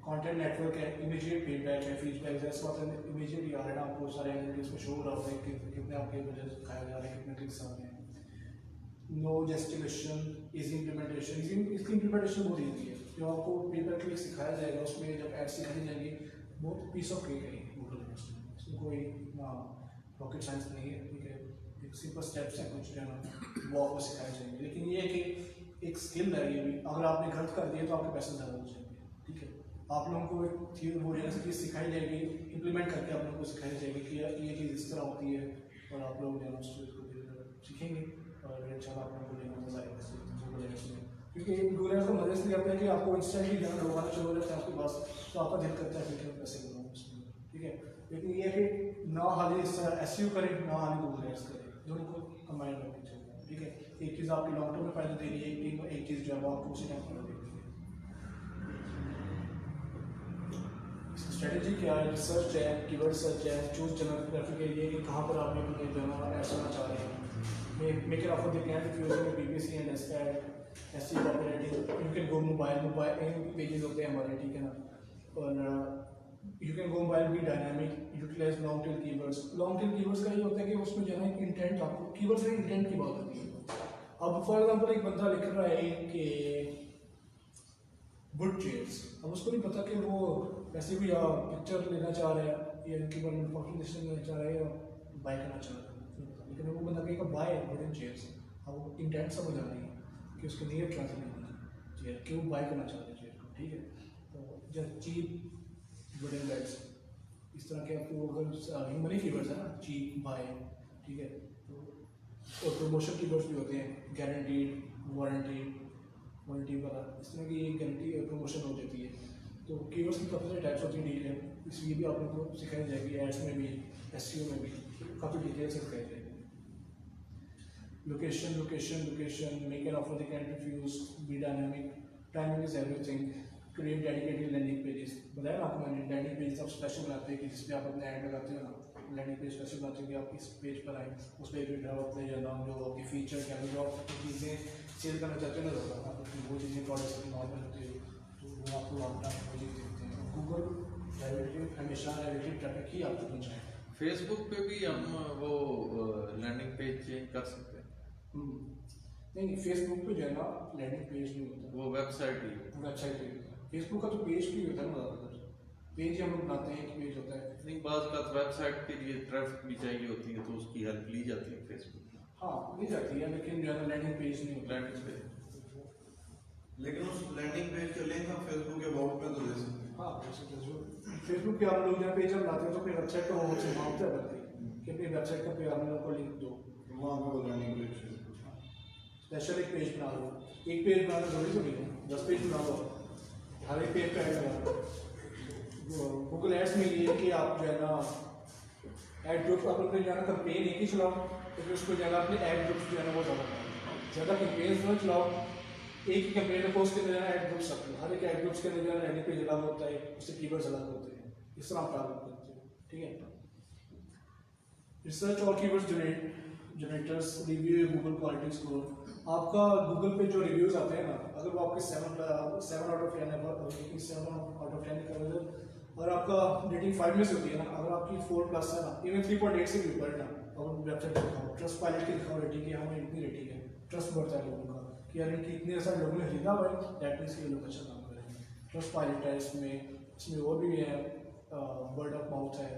कंटेंट नेटवर्क है, इमीडिएट फीडबैक है, फीडबैक ऐसा होता है इमीडिएटली आ रहा है, आपको सारे एनालिटिक्स में शो हो रहा होता है कि कितने आपके बजट खाए जा रहे हैं, कितने क्लिक्स आ रहे हैं। नो जेस्टिलेशन, इजी इम्प्लीमेंटेशन, इसकी इम्प्लीमेंटेशन बहुत ईजी है। जो आपको पेपर क्लिक सिखाया जाएगा उसमें जब एड सिखाई जाएंगी, बहुत पीस ऑफ केक है गूगल एड्स में, इसमें कोई ना रॉकेट साइंस नहीं है, ठीक है। एक सिंपल स्टेप्स हैं कुछ जो है ना वो आपको सिखाए जाएंगे। लेकिन ये है कि एक स्किल है ये भी, अगर आपने गलत कर दिया तो आपके पैसे ज़्यादा हो जाएंगे, ठीक है। आप लोगों को एक थ्योरी वो चीज़ सिखाई जाएगी, इम्प्लीमेंट करके आप लोगों को सिखाई जाएगी कि ये चीज़ इस तरह होती है, और आप लोग जो है उस चीज़ को सीखेंगे और अच्छा आप लोगों को लेना मजा आएगा गूगल एड्स में। क्योंकि गूगल एड्स का मजा इसलिए आता है कि आपको इंस्टेंटली जो है लोग आना शुरू हो जाते हैं आपके पास, तो आपका दिल करता है कि पैसे बनाऊँ उसमें, ठीक है। लेकिन ये है कि ना हाल ही SEO करें, ना हाल ही गूगल एड्स करें, दोनों को कंबाइन करके चलना है, ठीक है। एक चीज़ आपकी लॉन्ग टर्म में फायदा दे रही है, एक चीज़ जो है वो आपको उसी टाइम फायदा दे रही है। स्ट्रेटेजी क्या है? रिसर्च है, कीवर्ड सर्च है, चूज जनरल ट्रैफिक है, ये कि कहाँ पर आप अपने जनरल ऐड करना चाह रहे हैं। Make it offer the client using PPC and SEO copywriting, you can go mobile pages होते हैं हमारे, ठीक है ना। और यू कैन गो मोबाइल भी dynamic, utilise long tail keywords. Long tail keywords का ये होता है कि उसमें जो है इंटेंट, आपको कीवर्ड्स में इंटेंट की बात होती है। अब फॉर एग्जाम्पल एक बंदा लिख रहा है कि वुड चेयर्स, अब उसको नहीं पता कि वो वैसे भी पिक्चर लेना चाह रहा है या कीवर्ड में फोटो लेना चाह रहा है या बाय करना चाह रहा है, लेकिन वो बंदा कहेगा बाय वुडन चेयर्स। अब वो इंटेंट समझ आ रही है कि उसके लिए ट्रांसलेट चेयर क्यों बाय करना चाह रहे हैं चेयर को, ठीक है। तो जब चीप वुडन बेड्स इस तरह के आपको अगर ह्यूमन कीवर्ड्स है ना, चीप बाय, ठीक है। तो और प्रमोशन कीवर्ड्स भी होते हैं, गारंटीड, वारंटी वाला, इस तरह की गारंटी प्रमोशन हो जाती है। तो कीवर्ड्स की काफ़ी सारी टाइप्स होती हैं, डील है, इसलिए भी आप लोगों को सिखाई जाएगी, एड्स में भी, SEO में भी काफ़ी डिटेल से सिखाई जाएगी। Location, make an offer the client reviews, be dynamic, timing is everything, create dedicated landing pages. बताया ना आपको मैंने, लैंडिंग पेज आप स्पेशल बनाते हैं कि जिस पे आप अपने ऐड लगाते हो ना, लैंडिंग पेज स्पेशल बनाते हैं कि आप इस पेज पर आए, उस पेज पर जाओ, अपने जो नाम जो आपकी फीचर क्या जो आप चीज़ें सेल करना चाहते हो ना, ज़्यादा आप वो चीज़ें प्रोडक्ट्स की नॉर्मल होती है तो वो आपको आप वो चीज़ देखते हैं। गूगल प्राइवेट हमेशा नेगेटिव ट्रैफिक ही आपको पहुँचाए।
फेसबुक पे भी हम वो लैंडिंग पेज चेंज कर सकते हैं।
नहीं, फेसबुक पे जो है ना लैंडिंग पेज नहीं होता,
वो वेबसाइट ही
वेबसाइट पे होता है। फेसबुक का तो पेज भी होता है ना, ज़्यादातर पेज हम लोग बनाते हैं, एक पेज होता है।
नहीं, बाज़ का वेबसाइट के लिए ट्रैफिक भी चाहिए होती है तो उसकी हेल्प ली जाती है फेसबुक।
हाँ ली जाती है, लेकिन ज़्यादा लैंडिंग पेज नहीं होता।
लैंडिंग पेज,
लेकिन उस लैंडिंग पेज का लिंक हम फेसबुक के अबाउट में तो दे सकते हैं।
हाँ, फेसबुक पे आप लोग जहाँ पेज बनाते हैं तो फिर वेबसाइट को वो से मांगते हैं कि अपनी वेबसाइट का पे आप लोगों को लिंक दो,
वहाँ पे वो लैंडिंग पेज
स्पेशल एक पेज बना लो। एक पेज बनाना जरूरी तो नहीं है, 10 पेज बना लो, हर एक पेज पे ऐड बना लो। गूगल एड्स में ये है कि आप जो है ना एड ग्रुप आप अपने जो है ना कंपेन एक ही चलाओ, तो फिर उसको जो है ना अपने एड ग्रुप्स जो है ना वो ज़्यादा कंपेन्स ना चलाओ, एक ही कंपेन को उसके अंदर ऐड ग्रुप्स रख लो, हर एक ऐड ग्रुप्स के अंदर जो है लैंडिंग पेज अलग होता है, उससे कीवर्ड्स अलग होते हैं, इस तरह आप टारगेट करते हो, ठीक है। रिसर्च और keywords generators review Google quality score. आपका गूगल पे जो रिव्यूज आते हैं ना, अगर वो आपके 7 आउट ऑफ 10 है, 7 आउट ऑफ 10 का, और आपका रेटिंग 5 में से होती है ना, अगर आपकी 4+ है ना, इवन 3.8 से भी ऊपर है ना, अगर वेबसाइट दिखाओ, ट्रस्ट पायलट की दिखाओ रेटिंग की, हमें इतनी रेटिंग है, ट्रस्ट बढ़ता है लोगों का कि यार इनकी इतने सारे लोगों ने खरीदा हुआ है, दैट मीन्स कि ये लोग अच्छा काम करेंगे। ट्रस्ट पायलट है, इसमें और भी है, वर्ड ऑफ माउथ है,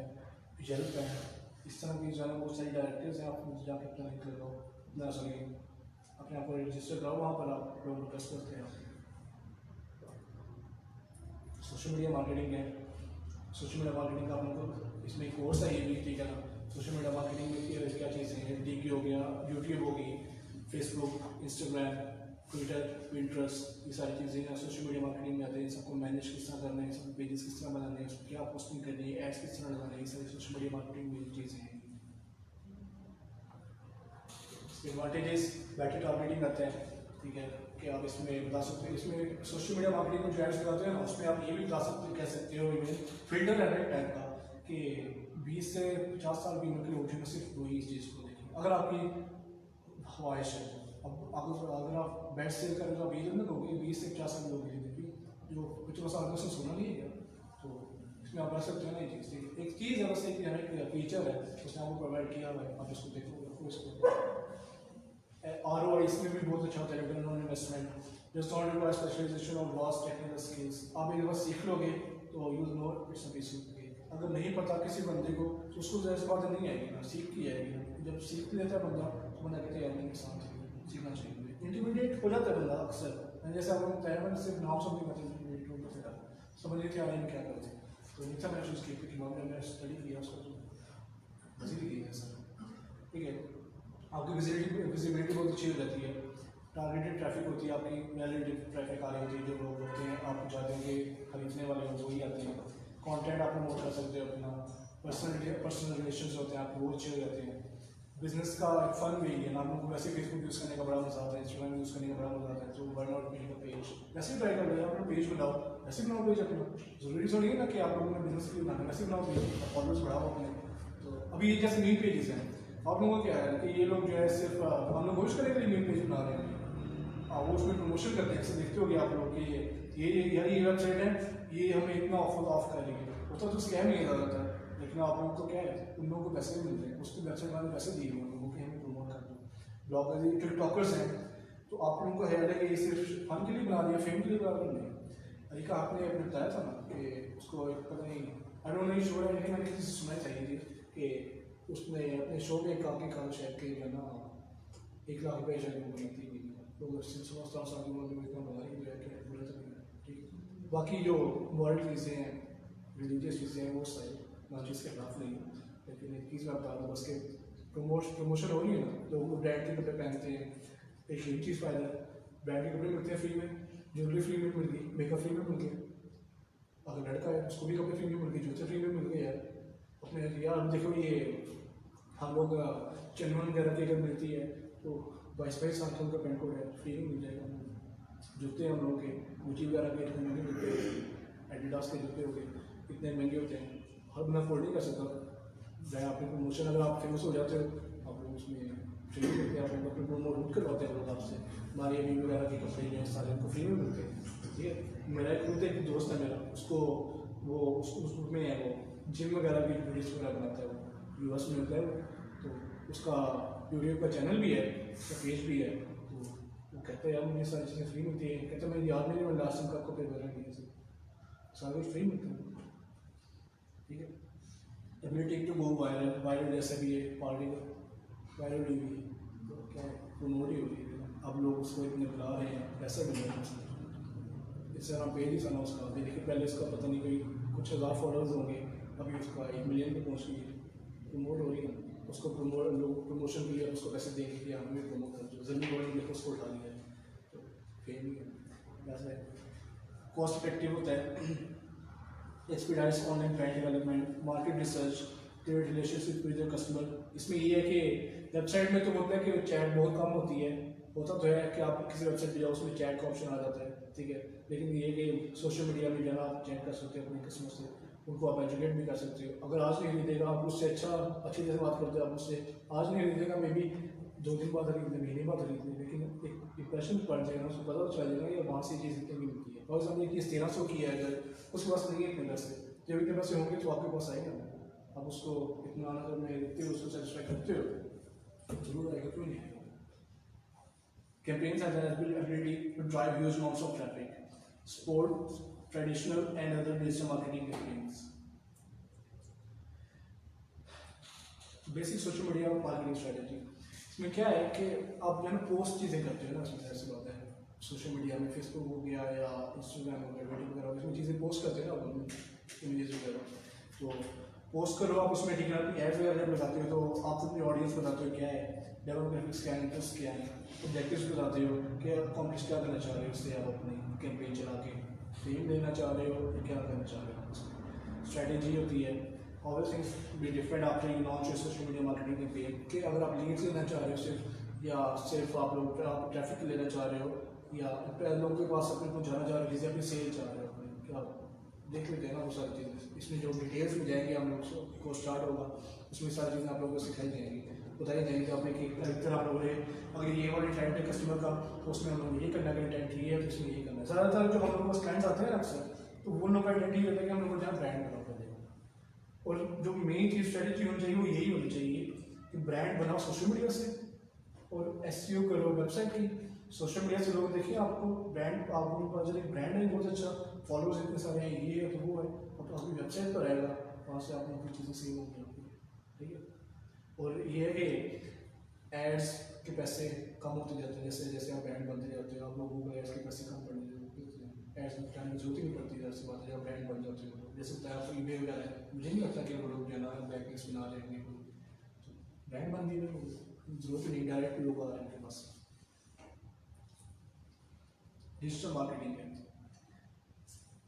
येल्प है, इस तरह की जो है बहुत सारी डायरेक्टर्स हैं। आप जाके अपना लिंक लगाओ, ना सके अपने आप को रजिस्टर कराओ, वहाँ पर आप लोग ट्रस्ट करते हैं। सोशल मीडिया मार्केटिंग है, सोशल मीडिया मार्केटिंग का आप लोगों को इसमें कोर्स है, ये भी ठीक है ना। सोशल मीडिया मार्केटिंग में क्या चीज़ें हैं, डीकी हो गया, यूट्यूब होगी, फेसबुक, इंस्टाग्राम, ट्विटर, पिंटरेस्ट, ये सारी चीज़ें हैं सोशल मीडिया मार्केटिंग में आते हैं। सबको मैनेज किस तरह करना है, सब पेजेस किस तरह बनाने हैं, उसको क्या पोस्टिंग करनी है, एड्स किस तरह लगाना है, ये सारी सोशल मीडिया मार्केटिंग में चीज़ें हैं। एडवांटेजेस बेटर टारगेटिंग करते हैं, ठीक है, कि आप इसमें बता सकते हैं, इसमें सोशल मीडिया मार्केटिंग में जो एड्स लगाते हैं ना, उसमें आप ये भी बता सकते कह सकते हो, इवन फिल्टर है एक टाइप का कि 20 से 50 साल की उम्र के लोग जो सिर्फ वही इस चीज़ को देखें। अगर आपकी ख्वाहिश है, अब अगर आप बेड सेल करें तो आप ये ना लोगे 20 से 50 साल लोग देखिए, जो 50 साल का सुना नहीं है क्या, तो इसमें आप रख सकते हो ना। एक चीज़ है बस, एक एक फीचर है उसने आपको प्रोवाइड किया हुआ है, आप इसको देखोगे इसको। ROI इसमें भी बहुत अच्छा होता है, return on investment, just not require specialisation of vast technical skills. आप एक बार सीख लोगे तो यूज नो इट्स बेसिक। अगर नहीं पता किसी बंदे को तो उसको ज़्यादा से बात नहीं आएगी ना, सीख की आएगी। जब सीख लेता है बंदा तो बंदा कहते हैं यार साथ सीखना चाहिए, इंटीमिडेट हो जाता है बंदा अक्सर। जैसे आप लोग तैयार में सिर्फ नाम समझ नहीं इंटीमिडेट हो जाता है, समझ नहीं आ रहा है क्या करते हैं। तो नीचा महसूस किया कि मामले में स्टडी किया उसको मज़ीद किया है सर, ठीक है। आपकी विजिबिलिटी बहुत अच्छी हो जाती है, टारगेटेड ट्रैफिक होती है, आपकी वैलिड ट्रैफिक आ रही होती है, जो लोग होते हैं आप चाहते हैं कि खरीदने वाले लोग वही आते हैं। कंटेंट आप प्रमोट कर सकते हो अपना, पर्सनल रिलेशंस होते हैं आपके वो अच्छे हो जाते हैं। बिजनेस का एक फन भी है ना, आप लोगों को वैसे फेसबुक यूज़ करने का बड़ा मजा आता है, इंस्टाग्राम यूज़ करने का बड़ा मजा आता है, तो वर्न आउट पेज का पेज वैसे ट्राई कर लो, अपना पेज बनाओ, वैसे बनाओ पेज अपना। ज़रूरी थोड़ी है ना कि आप लोगों ने बिजनेस के लिए बनाना, वैसे बनाओ पेज, फॉलोअर्स बढ़ाओ अपने। तो अभी ये जैसे न्यू पेजेस हैं, आप लोगों को क्या है कि ये लोग जो है सिर्फ हम लोग कोशिश करने के लिए न्यू पेज बना रहे हैं, वो उसमें प्रमोशन करते हैं। ऐसे देखते हो आप लोग कि ये वेबसाइट है, ये हमें इतना ऑफ करेंगे, होता तो स्कैम ही ज़्यादातर। लेकिन आप लोगों को क्या है, उन लोगों को पैसे भी मिलते हैं, उसकी वेबसाइट वाले पैसे दिए हुए हैं लोगों के, हमें प्रमोट कर दो। ब्लॉगर टिकटॉकर्स हैं, तो आप लोगों को है कि ये सिर्फ फन के लिए बना दिया, फेम के लिए बना दिया। अरे का आपने अपने बताया था ना कि उसको पता नहीं, आई डोंट नो शो है, लेकिन मैंने किसी से सुना चाहिए थी कि उसने अपने शो में काफ़ी काम शायद के जो है ना 1 लाख रुपये शायद वो बनाती थी, तो 16 साल की उम्र में इतना बना ही जो है कि बोला था, ठीक। बाकी जो वर्ल्ड चीज़ें हैं, रिलीजियस चीज़ें हैं, वो सारी ना चीज़ के खिलाफ नहीं है, लेकिन एक चीज़ मैं बता दूँ बस के प्रमोशन हो रही है ना, लोग वो ब्रांड के कपड़े पहनते हैं। एक ये चीज़ फ़ायदा है, ब्रांड के कपड़े मिलते हैं फ्री में, ज्वेलरी फ्री में मिल गई, मेकअप फ्री में मिल गया, अगर लड़का है उसको भी कपड़े फ्री में मिल गए, जूते फ्री में मिल गए यार अपने। यार देखो ये हम लोग चंदन वगैरह की अगर मिलती है तो 22 साल का उनका पेन कोड है, फ्री में मिल जाएगा। जूते हम लोगों के गुची वगैरह के इतने महंगे मिलते हैं, एडिडास के जूते हो गए इतने महंगे होते हैं, हर बंदा अफोर्ड नहीं कर सकता। चाहे आपने प्रमोशन अगर आप फेमस हो जाते हो आप लोग उसमें फ्री में मिलते हैं, आप लोग अपने प्रमोट करवाते हैं लोग आपसे। हमारे अभी वगैरह के कपड़े जो हैं सारे उनको फ्री में मिलते हैं, ठीक है। मेरा एक दोस्त है मेरा, उसको वो उसमें है, वो जिम वगैरह की वीडियोस वगैरह बनाता है, वो यूएस में होता है वो, तो उसका यूट्यूब का चैनल भी है, उसका पेज भी है। तो वो कहते हैं यार मुझे सारी चीज़ें फ्री मिलती है, कहते हैं मैं याद नहीं मैं लास्ट टाइम का आपको पे करा नहीं, सारे फ्री मिलते हैं, ठीक है। एबिलिटी टू गो वायरल जैसे भी है, पार्टी वायरल हुई है तो क्या प्रमोट ही हो रही है, अब लोग उसको इतने बुला रहे हैं, पैसा मिल रहा है। इस तरह पेज ही था उसका, देखिए पहले उसका पता नहीं कोई कुछ हज़ार फॉलोअर्स होंगे, अभी उसका 1 मिलियन पे पहुँच गई है, प्रमोट हो रही है। उसको लोग प्रमोशन के लिए उसको पैसे देंगे कि हमें प्रमोट कर दो, जल्दी बोलेंगे लेकर उसको उठा लिया है, तो फेम ही है। वैसे कॉस्ट इफेक्टिव होता है, expedites online brand development, market research, create relationship with the customer. इसमें ये है कि वेबसाइट में तो होता है कि चैट बहुत कम होती है, होता तो है कि आप किसी वेबसाइट पर जाओ उसमें चैट का ऑप्शन आ जाता है, ठीक है। लेकिन ये कि सोशल मीडिया में जाना आप चैट कर सकते हो अपने कस्टमर से, उनको आप एजुकेट भी कर सकते हो। अगर आज नहीं खरीदेगा, आप उससे अच्छी तरह बात करते हो, आप उससे आज नहीं खरीदेगा, मे बी 2 दिन बाद खरीदने, महीने बाद खरीदने, लेकिन एक इंप्रेशन पड़ जाएगा, उसको पता चल जाएगा ये वहाँ से चीज़ इतनी मिलती है। फॉर एग्जाम्पल ये चीज़ 1300 की है, अगर उसके पास नहीं है इतने पैसे, जब इतने पैसे होंगे तो आपके पास आएगा, आप उसको इतना अगर मैं देखते हो, उसको सेटिस्फाई करते हो, जरूर आएगा, क्यों नहीं आएगा। Campaigns have the ability to drive huge amounts of traffic. Sport, traditional, and other digital marketing campaigns. Basic social media marketing strategy, इसमें क्या है कि आप जो है ना पोस्ट चीज़ें करते हो ना, इसमें ऐसी बात है, सोशल मीडिया में फेसबुक हो गया या इंस्टाग्राम हो गया, वीडियो वगैरह, इसमें चीज़ें पोस्ट करते हैं ना आप, इमेजेस वगैरह, तो पोस्ट करो आप उसमें, ठीक है ना, एड्स वगैरह जब लगाते हो तो आप अपनी ऑडियंस बताते हो क्या है, डेमोग्राफिक्स क्या है, इंटरेस्ट क्या है, ऑब्जेक्टिव्स बताते हो कि अकॉम्प्लिश क्या करना चाह रहे हो, उससे आप अपनी कैंपेन चला के फेम देना चाह रहे हो, क्या करना चाह रहे हो। स्ट्रैटेजी होती है, all things be different after you launch your social media marketing campaign, कि अगर आप लीड्स लेना चाह रहे हो सिर्फ, या सिर्फ आप लोग ट्रैफिक लेना चाह रहे हो, या लोगों के पास अपने पहुँचाना चाह रहे हो, जैसे अपनी सेल चाह रहे हो, क्या देख लेते हैं ना वो सारी चीज़ें। इसमें जो डिटेल्स में जाएंगे हम लोग को स्टार्ट होगा, उसमें सारी चीज़ें आप लोगों को सिखाई जाएंगी, बताई जाएंगी कि आपने एक तरह आप लोगों ने अगर ये वाली ट्रेंड है कस्टमर का, तो उसमें हम लोग ये करना है, इंटेंट ये है तो इसमें ये करना है। ज़्यादातर जो हम लोगों के पास क्लाइंट्स आते हैं ना अक्सर, तो वो लोग का इंटेंट ये होता है कि हम लोग को जहाँ ब्रांड बनाओ पड़ेगा, और जो मेन चीज़ स्ट्रेटेजी होनी चाहिए वो यही होनी चाहिए कि ब्रांड बनाओ सोशल मीडिया से, और एसईओ करो वेबसाइट की, सोशल मीडिया से लोग देखिए आपको ब्रांड, आपको पास जब एक ब्रांड है बहुत अच्छा, फॉलोअर्स इतने सारे हैं, ये है तो वो है, अब तो आपकी वेबसाइट पर आएगा, वहाँ से आप लोग चीज़ें सेव होंगी आपकी, ठीक है। और ये है कि एड्स के पैसे कम होते जाते हैं, जैसे जैसे आप ब्रांड बनते जाते हो, आप लोग गूगल एड्स के पैसे कम पड़ने लगते हैं, एड्स में टाइम की जरूरत ही नहीं पड़ती, जैसे बात है जब ब्रांड बन जाते हो, जैसे बताया आपको ईबे वगैरह है, मुझे नहीं लगता कि वो लोग जो है ना बैकलिंक्स बना रहे हैं, ब्रांड बन दी जरूरत नहीं, डायरेक्ट लोग आ रहे हैं उनके पास। डिजिटल मार्केटिंग है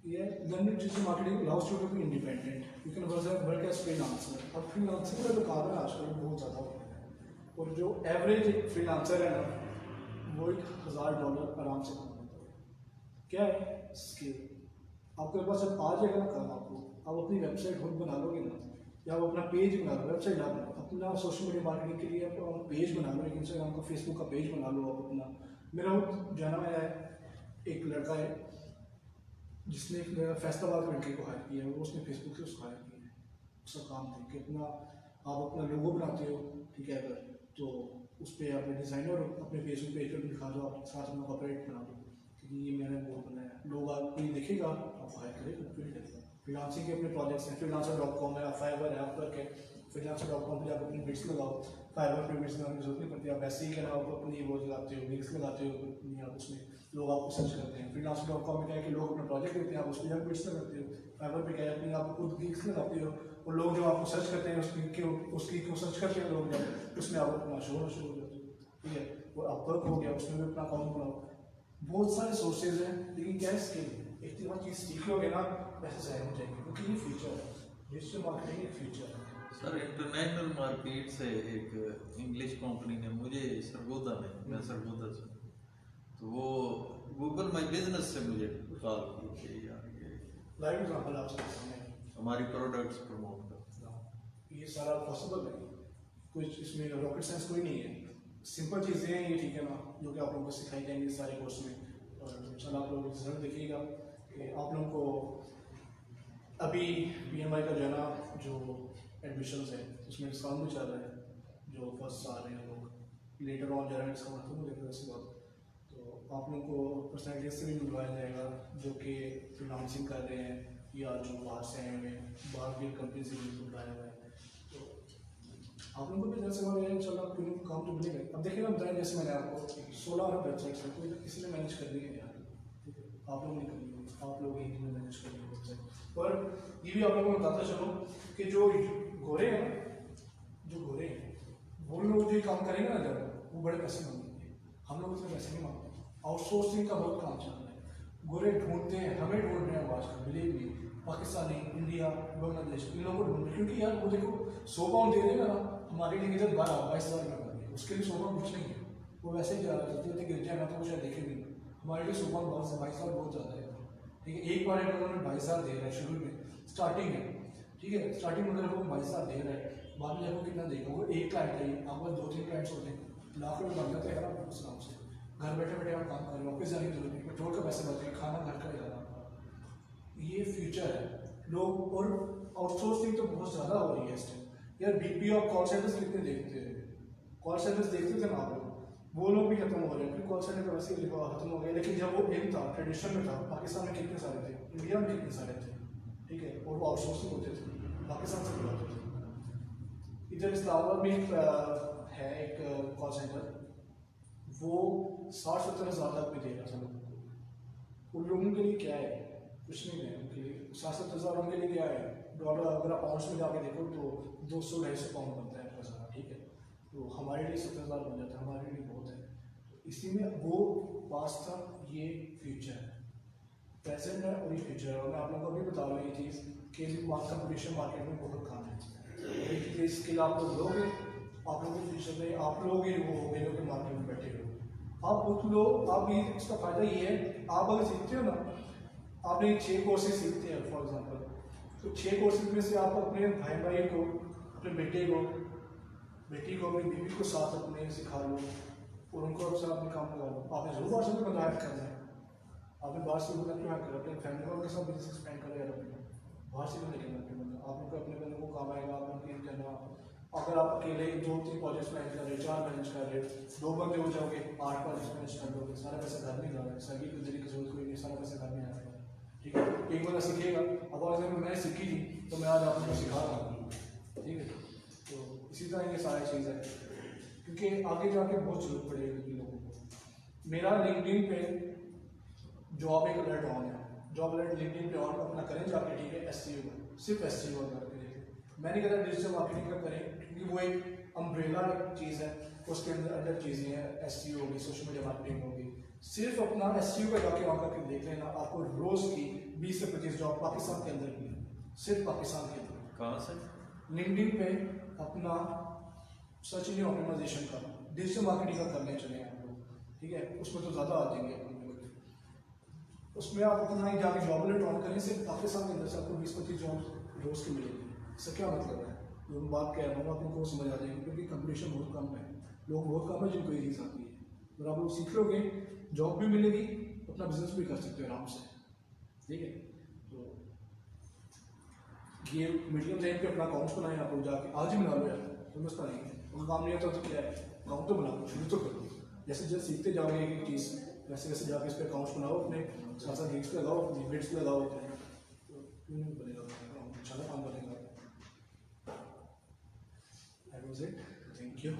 ये, learning digital marketing allows you to be independent, you can work as freelancer. अब फ्रीलांसर का जो काम है आजकल बहुत ज़्यादा हो गया है, और जो एवरेज एक फ्रीलांसर है ना, वो $1000 आराम से कमाता है। क्या है स्किल, आपके पास जब आ जाएगा ना काम, आपको आप अपनी वेबसाइट खुद बना लोगे ना, या आप अपना पेज बना लो, वेबसाइट ना बनाओ, अपना सोशल मीडिया मार्केटिंग के लिए आप पेज बना लो, एक इंस्टाग्राम का, फेसबुक का पेज बना लो आप अपना। मेरा जाना है एक लड़का है जिसने एक फैसलाबाद लड़के को हायर किया है, वो उसने फेसबुक से उसको हायर किया है, उसका काम था कि अपना आप अपना लोगो बनाते हो, ठीक है, अगर तो उस पर अपने डिज़ाइनर अपने फेसबुक पेज पर दिखा दो, आप साथ अपना कॉपीराइट बना दो कि ये मैंने वो बनाया, लोग आप कोई देखेगा आप हायर करेगा, क्यों नहीं करेगा। फ्रीलांसिंग के अपने प्रोजेक्ट्स हैं, freelancer.com है, फाइवर है, आप करके freelancer.com पर जाकर अपनी बिट्स लगाओ, फाइवर पे बिट्स लगाने की जरूरत नहीं पड़ती, आप ऐसे ही क्या आप अपनी वो लगाते हो, लिंक्स लगाते हो अपनी, आप उसमें लोग आपको सर्च करते हैं। freelancer.com में क्या है कि लोग अपना प्रोजेक्ट देते हैं, आप उसमें जाकर बिट्स लगाते हो, फाइवर पे क्या है अपनी आप खुद लिंक्स लगाते हो, और लोग जब आपको सर्च करते हैं उसकी को सर्च करते हैं लोग, जब उसमें आप अपना शो होना शुरू हो जाते हो, ठीक है। और अपवर्क हो गया, उसमें भी अपना अकाउंट बनाओ, बहुत सारे सोर्सेज हैं, लेकिन क्या है स्किल, एक चीज़ सीख लोगे ना पैसे ज़ाहिर हो जाएंगे, क्योंकि ये फ्यूचर है, डिजिटल मार्केटिंग एक फ्यूचर है।
सर इंटरनेशनल मार्केट से एक इंग्लिश कंपनी ने मुझे सरगोदा में, मैं सरगोदा से, तो वो गूगल माई बिजनेस से मुझे कॉल की कि यार ये
लाइव एग्जांपल आप सकते हैं,
हमारी प्रोडक्ट्स प्रमोट कर,
ये सारा पॉसिबल है, कुछ इसमें रॉकेट साइंस कोई नहीं है, सिंपल चीज़ें हैं ये, ठीक है ना, जो कि आप लोगों को सिखाई जाएंगी सारे कोर्स में। और चलो आप लोग रिजल्ट देखिएगा कि आप लोगों को अभी PMI का जो है ना जो एडमिशन्स है उसमें डिस्काउंट भी चल रहा है, जो फर्स्ट आ रहे हैं लोग, लेटर ऑन जो है डिस्काउंट खत्म हो जाएगा उसके बाद, तो आप लोगों को पर्सनैलिटी से भी मिलवाया जाएगा जो कि फ्रीलांसिंग कर रहे हैं या जो बाहर से आए हुए हैं, बाहर की कंपनी से भी बुलाया हुआ है, तो आप लोगों को भी जैसे हो रहे हैं, चलो आप काम तो मिलेगा। अब देखिए ना बताएं, जैसे मैंने आपको 16 अरब वेबसाइट्स है, कोई किसी ने मैनेज कर दी है यार, ठीक है, आप लोग नहीं करेंगे, आप लोग ही मैनेज करेंगे वेबसाइट। और ये भी आप लोगों को बताता चलो कि जो गोरे हैं ना, जो गोरे हैं वो लोग जो काम करेंगे ना जब, वो बड़े पैसे मांगेंगे, हम लोग उसमें पैसे नहीं मांगते, आउटसोर्सिंग का बहुत काम चल रहा है, गोरे ढूंढते हैं, हमें ढूंढ रहे हैं आजकल, believe me, Pakistani, India, Bangladesh, इन लोगों को ढूंढ रहे हैं, क्योंकि यार वो देखो 100 पाउंड दे देगा ना, हमारे लिए इधर 22,000 रुपये बन गए, उसके लिए 100 पाउंड कुछ नहीं है, वो वैसे ही चलते गिर जाए ना तो वो शायद देखेंगे नहीं, हमारे लिए 100 पाउंड 22,000 बहुत ज़्यादा है, ठीक है। एक बार अगर उन्होंने 22,000 दे रहा है शुरू में, स्टार्टिंग है, ठीक है। स्टार्टिंग में अगर वो 22 हज़ार दे रहा है, बाद में आपको कितना देगा, वो एक क्लाइंट है, आपको 2-3 क्लाइंट्स होते हैं, लाख रुपये बन जाते हैं ना उस काम से। घर बैठे बैठे आप काम कर रहे हो, ऑफिस जाने की जरूरत नहीं, पेट्रोल का पैसे बच गए, खाना घर का जाना आपका। ये फ्यूचर है लोग। और आउटसोर्सिंग तो बहुत ज़्यादा हो रही है इस टाइम यार। बीपीओ आप कॉल सेंटर्स कितने देखते हैं, कॉल सेंटर्स देखते थे ना आप लोग, वो लोग भी खत्म हो रहे हैं, क्योंकि कॉल सेंटर वैसे ही खत्म हो गया। लेकिन जब वो इन था, ट्रेडिशन में था, पाकिस्तान में कितने सारे थे, इंडिया में कितने सारे थे, ठीक है, और वो आउटसोर्सिंग होते थे, पाकिस्तान से भी होते थे। इधर इस्लामाबाद में एक है एक कॉल सेंटर, वो 60-70 हज़ार तक भी दे रहा था लोगों को। उन लोगों के लिए क्या है, कुछ नहीं है उनके लिए। 60-70 हज़ार उनके लिए क्या है, डॉलर अगर आप पाउंड्स में जाके देखो तो 200-250 पाउंड बनता है हज़ार, ठीक है। तो हमारे लिए 70 हज़ार बन जाता है, हमारे लिए बहुत है। तो इसी में वो पास था, ये फ्यूचर है, प्रेजेंट है और ये फ्यूचर है। और मैं आप लोगों को भी बता रहा हूँ ये चीज़ कि कंपटीशन मार्केट में बहुत कम है। एक स्किल आप लोग लोगे, आप लोगों के फ्यूचर में आप लोग ही वो हो गए जो कि मार्केट में बैठे हो। आप उठ लो, आप भी इसका फ़ायदा ये है, आप अगर सीखते हो ना, आपने 6 कोर्सेज सीखते हैं फॉर एग्जांपल, तो 6 कोर्सेज में से आप अपने भाई को, अपने बेटे को, बेटी को, अपनी बीवी को साथ अपने सिखा लो और उनको अब साथ में काम लगा लो। आपने जरूर बाहर से बंदा हेल्प करना है, आपने बाहर से बंदा क्यों हेल्प करा, अपने फैमिली वालों के साथ बिजनेस एक्सपेंड करें यार अपने, बाहर से नहीं लेके अपने बंदा, आप लोग अपने बंदे को काम आएगा, आप उनकी करना। अगर आप अकेले 2-3 प्रोजेक्ट्स मैनेज कर रहे, 4 मैनेज कर रहे, 2 बंदे हो जाओगे, 8 प्रोजेक्ट्स मैनेज कर लोगे, सारा पैसा घर नहीं जा रहा है, सभी को देने की जरूरत कोई नहीं, सारा पैसा घर में आ रहा है, ठीक है। एक बंदा सीखेगा, अब अगर मैंने सीखी थी तो मैं आज आपको सिखा रहा हूँ, ठीक है। तो इसी तरह ये सारी चीज़ है, क्योंकि आगे जाके बहुत जरूरत पड़ेगी लोगों को। मेरा लिंक्डइन पे जॉब एक अलर्ट ऑन है, जॉब अलर्ट लिंक्डइन पे ऑन अपना करें जाके, ठीक है। एसईओ का, सिर्फ एसईओ करके देखें। मैंने कहा डिजिटल मार्केटिंग का करें, क्योंकि वो एक अम्ब्रेला चीज़ है, उसके अंदर अलग चीज़ें हैं, एसईओ होगी, सोशल मीडिया मार्केटिंग होगी। सिर्फ अपना एसईओ का जाके ऑन करके देख लेना, आपको रोज़ की 20 से 25 जॉब पाकिस्तान के अंदर भी, सिर्फ पाकिस्तान के अंदर।
कहाँ से?
लिंक्डइन पे अपना सर्च इंजन ऑप्टिमाइजेशन का, डिजिटल मार्केटिंग का करने चले आप लोग, ठीक है। उसमें तो ज़्यादा आ जाएंगे अपन लोग, उसमें आप अपना ही जाके जॉब अलर्ट ऑन करें, सिर्फ पाकिस्तान के अंदर से आपको 20-25 जॉब रोज़ की मिलेगी। इसका क्या मतलब है, जो मैं बात कह रहा हूँ आप लोगों को समझ आ जाएगी, क्योंकि कंपटीशन बहुत कम है, लोग बहुत कम है जिनको ये चीज़ आती है। और आप लोग सीख लोगे, जॉब भी मिलेगी, अपना बिजनेस भी कर सकते हो आराम से, ठीक है। तो ये मीडियम टाइम पे अपना अकाउंट्स बनाए आप लोग जाके, आज ही बना लो यार, समझता नहीं है, उनका काम नहीं आता तो क्या है, अकाउंट तो बनाओ, शुरू तो करो। जैसे जैसे सीखते जाओगे एक एक चीज़, वैसे वैसे जाके इस पर अकाउंट्स बनाओ, अपने साथ साथ गिग्स पे लगाओ, अपनी बिट्स पे लगाओ, तो क्यों नहीं बनेगा, अच्छा काम बनेगा। That was it. Thank you.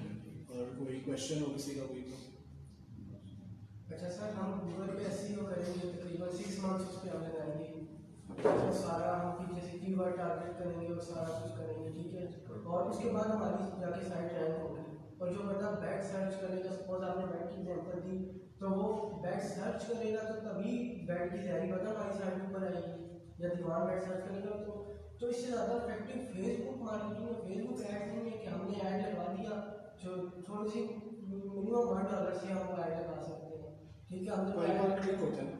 और कोई क्वेश्चन हो किसी का कोई तो?
अच्छा सर, हम गूगल पे एसईओ करेंगे तकरीबन 6 मंथ्स उस पर हमें रहेंगे, तो सारा हम पीछे से कीवर्ड टारगेट करेंगे और सारा कुछ करेंगे, ठीक है। और उसके बाद हमारी जाके साइट रैंक होगी, और जो बंदा बैट सर्च करेगा, सपोज आपने बैट की एग्जाम्पल दी, तो वो बैट सर्च करेगा तो तभी बैट की तैयारी बता हमारी साइट ऊपर आएगी, या दीवार बैट सर्च करेगा तो इससे ज़्यादा इफेक्टिव फेसबुक मार्केटिंग में फेसबुक ऐड नहीं है कि हमने ऐड लगा दिया, जो थोड़ी सी मिनिमम $1 से हम ऐड लगा सकते हैं, ठीक है।
कोई बार क्लिक होता है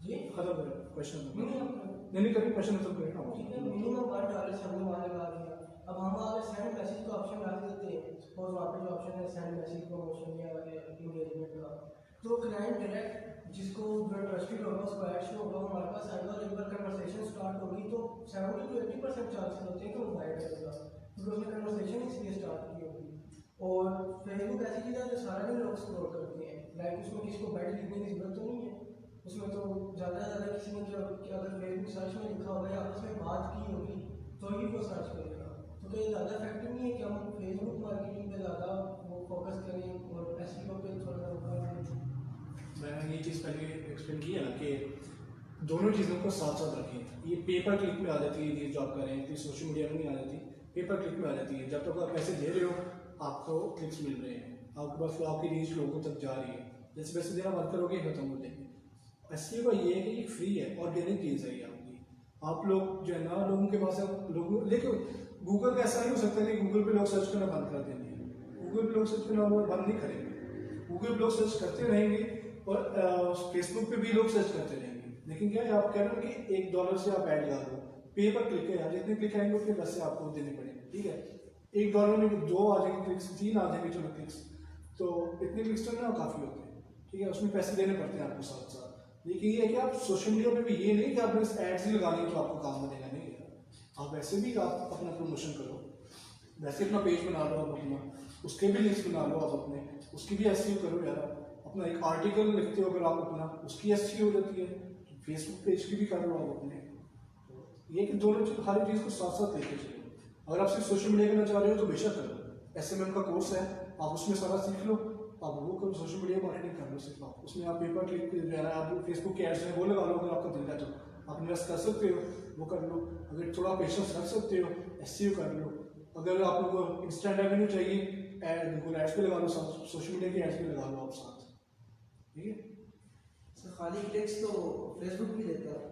जी
खत्म करो क्वेश्चन,
नहीं
नहीं कभी क्वेश्चन खत्म करें ना,
ठीक है, मिनिमम $1 से हमने वहाँ लगा दिया। अब हम वहाँ पे सेंड मैसेज का ऑप्शन रख देते हैं, सपोज वहाँ पे जो ऑप्शन है सेंड मैसेज प्रमोशन या इंगेजमेंट का, तो क्लाइंट डायरेक्ट जिसको जो ट्रस्टेड होगा उसको ऐड शो होगा, हमारे पास आएगा, और एक बार कन्वर्सेशन स्टार्ट होगी तो 70 to 80% चांसेस होते हैं कि वो बाय करेगा, क्योंकि उसने कन्वर्सेशन इसलिए स्टार्ट की होगी। और फेसबुक ऐसी चीज़ है जो सारा दिन लोग स्क्रॉल करते हैं, लाइक उसमें किसी को बैट लिखने की जरूरत तो नहीं है, उसमें तो ज़्यादा से ज़्यादा किसी ने जो अगर फेसबुक सर्च में लिखा होगा या आपस में बात की होगी तो ही वो सर्च करेगा। तो क्या ज़्यादा इफेक्टिव नहीं है कि हम फेसबुक मार्केटिंग पे ज़्यादा वो फोकस करें और एसईओ पे थोड़ा सा?
मैंने ये चीज़ पहले एक्सप्लेन की है ना कि दोनों चीज़ों को साथ साथ रखें। ये पेपर क्लिक में आ जाती है ये जॉब करें, तो सोशल मीडिया में नहीं आ जाती, पेपर क्लिक में आ जाती है। जब तक आप पैसे दे रहे हो आपको क्लिक्स मिल रहे हैं, आपके पास आपकी रीच लोगों तक जा रही है, जैसे पैसे देना बंद करोगे खत्म हो जाएंगे। एसईओ का ये है कि ये फ्री है, ऑर्गेनिक चीज़ है ये आपकी। आप लोग जो है ना लोगों के पास लोगों, लेकिन गूगल का ऐसा नहीं हो सकता कि गूगल पे लोग सर्च करना बंद कर देंगे, गूगल पे लोग सर्च करना बंद नहीं करेंगे, गूगल पे लोग सर्च करते रहेंगे और फेसबुक पे भी लोग सर्च करते रहेंगे। लेकिन क्या है, आप कह रहे हो कि $1 से आप ऐड लगा दो, पे पर क्लिक है, जितने क्लिक आएंगे उतने पैसे आपको देने पड़ेंगे, ठीक है। $1 में 2 आ जाएंगे क्लिक्स, 3 आ जाएंगे चलो क्लिक्स, तो इतने क्लिक्स तो ना काफ़ी होते हैं, ठीक है। उसमें पैसे देने पड़ते हैं आपको साथ साथ। लेकिन ये है कि आप सोशल मीडिया पे भी ये नहीं कि आपने एड्स ही लगा ली तो आपको काम बनेगा, नहीं है। आप वैसे भी आप अपना प्रमोशन करो, वैसे अपना पेज बना लो आप अपना, उसके भी लिंक्स बना लो आप अपने, उसकी भी एसईओ करो यार। अपना एक आर्टिकल लिखते हो अगर आप अपना, उसकी एसईओ हो जाती है। फेसबुक पेज की भी कर लो आप अपने। तो ये कि दोनों चीज हर चीज़ को साथ साथ लेके चलो। अगर आप सिर्फ सोशल मीडिया करना चाह रहे हो तो बेशक करो, SMM का कोर्स है, आप उसमें सारा सीख लो, आप वो करो, सोशल मीडिया मार्केटिंग कर लो सिर्फ आप। उसमें आप पेपर क्लिक जो है ना, आप फेसबुक के एड्स में वो लगा लो अगर आपका दिल है तो, आप इन्वेस्ट कर सकते हो वो कर लो। अगर थोड़ा पेशेंस रख सकते हो SEO कर लो। अगर आप लोगों को इंस्टेंट रेवेन्यू चाहिए, गूगल एड्स पे लगा लो, सोशल मीडिया के एड्स पे लगा लो आप साथ, ठीक है।
सर खाली क्लिक्स तो फेसबुक भी देता है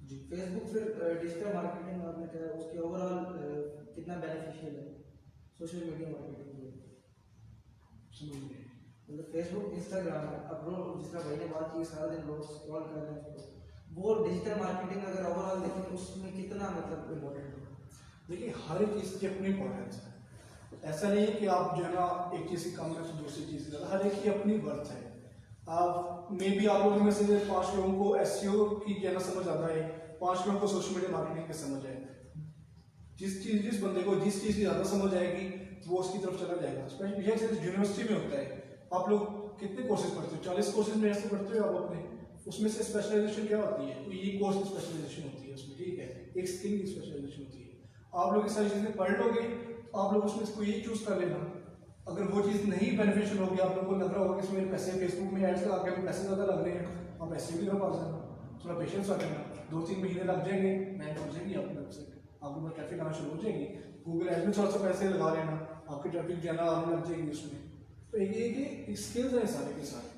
जी।
फेसबुक फिर डिजिटल मार्केटिंग आपने कहा उसके ओवरऑल कितना बेनिफिशियल है सोशल मीडिया मार्केटिंग के लिए?
समझ गए।
मतलब फेसबुक इंस्टाग्राम है, अब लोग जिस तरह भाई ने बात की सारा दिन लोग स्क्रॉल कर रहे हैं उसको, वो डिजिटल मार्केटिंग अगर ओवरऑल देखें उसमें कितना मतलब इम्पोर्टेंट है?
देखिए हर एक चीज़ की अपनी इंपॉर्टेंस है। ऐसा नहीं है कि आप जो है ना एक चीज़ की कम है तो दूसरी चीज़ ज़्यादा, हर एक की अपनी वर्थ है। आप मे भी आप लोगों में से 5 लोगों को SEO की ज़्यादा समझ आता है, 5 लोगों को सोशल मीडिया मार्केटिंग की समझ है। जिस बंदे को जिस चीज़ की ज़्यादा समझ आएगी वो उसकी तरफ चला जाएगा। स्पेशली यूनिवर्सिटी में होता है, आप लोग कितने कोर्सेज पढ़ते हो? 40 कोर्सेज में ऐसे पढ़ते हो आप अपने, उसमें से स्पेशलाइजेशन क्या होती है? तो ये कोर्स की स्पेशलाइजेशन होती है उसमें, ठीक है, एक स्किल की स्पेशलाइजेशन होती है। आप लोग ये सारी चीज़ें पढ़ लोगे तो आप लोग उसमें कोई एक चूज कर लेना। अगर वो चीज़ नहीं बेनिफिशियल होगी, आप लोगों को लग रहा होगा कि इसमें पैसे फेसबुक में एड्स लगा के पैसे ज़्यादा लग रहे हैं, आप SEO की तरफ आ जाना, थोड़ा पेशेंस रखना, 2-3 महीने लग जाएंगे, बैंक हो जाएगी आपकी वेबसाइट, आपके पास ट्रैफिक आना शुरू हो जाएगी। गूगल एड्स में थोड़ा सा पैसे लगा लेना, आपकी ट्रैफिक ज़्यादा आने लग जाएगी उसमें। तो एक स्किल्स हैं सारे के सारे।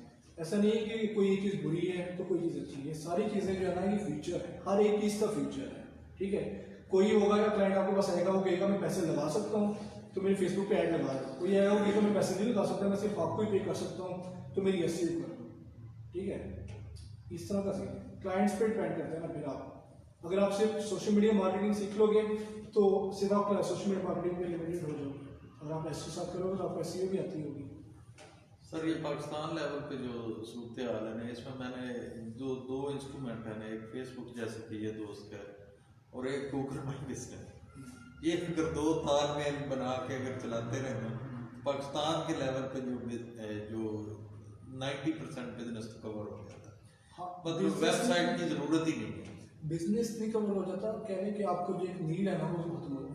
ऐसा नहीं है कि कोई चीज़ बुरी है तो कोई चीज़ अच्छी है, सारी चीज़ें जो है ना ये फ्यूचर है, हर एक चीज़ का फ्यूचर है, ठीक है। कोई होगा या क्लाइंट आपके पास आएगा, वो कहेगा मैं पैसे लगा सकता हूँ तो मेरी फेसबुक पे ऐड लगा दो। कोई आएगा वो कहेगा मैं पैसे नहीं लगा सकता, मैं सिर्फ आपको ही पे कर सकता हूँ तो मेरी SEO कर दो, ठीक है। इस तरह का सीन क्लाइंट्स पे डिपेंड करते हैं ना। फिर आप अगर आप सिर्फ सोशल मीडिया मार्केटिंग सीख लोगे तो सिर्फ आप सोशल मीडिया मार्केटिंग में लिमिटेड हो जाओगे। अगर आप SEO साथ करोगे तो आपको SEO भी आती होगी।
सर ये पाकिस्तान लेवल पे जो सूरत हाल है ना, इसमें मैंने जो 2 इंस्ट्रूमेंट है ना, एक फेसबुक जैसे कि ये दोस्त है और एक गूगल माई बिजनेस, ये अगर 2 तालमेल बना के अगर चलाते रहे ना, पाकिस्तान के लेवल पे जो 90% बिजनेस कवर हो जाता है।
हाँ,
मतलब वेबसाइट की जरूरत ही नहीं है,
बिजनेस नहीं कवर हो जाता, कहने कि आपको जो एक नीड है ना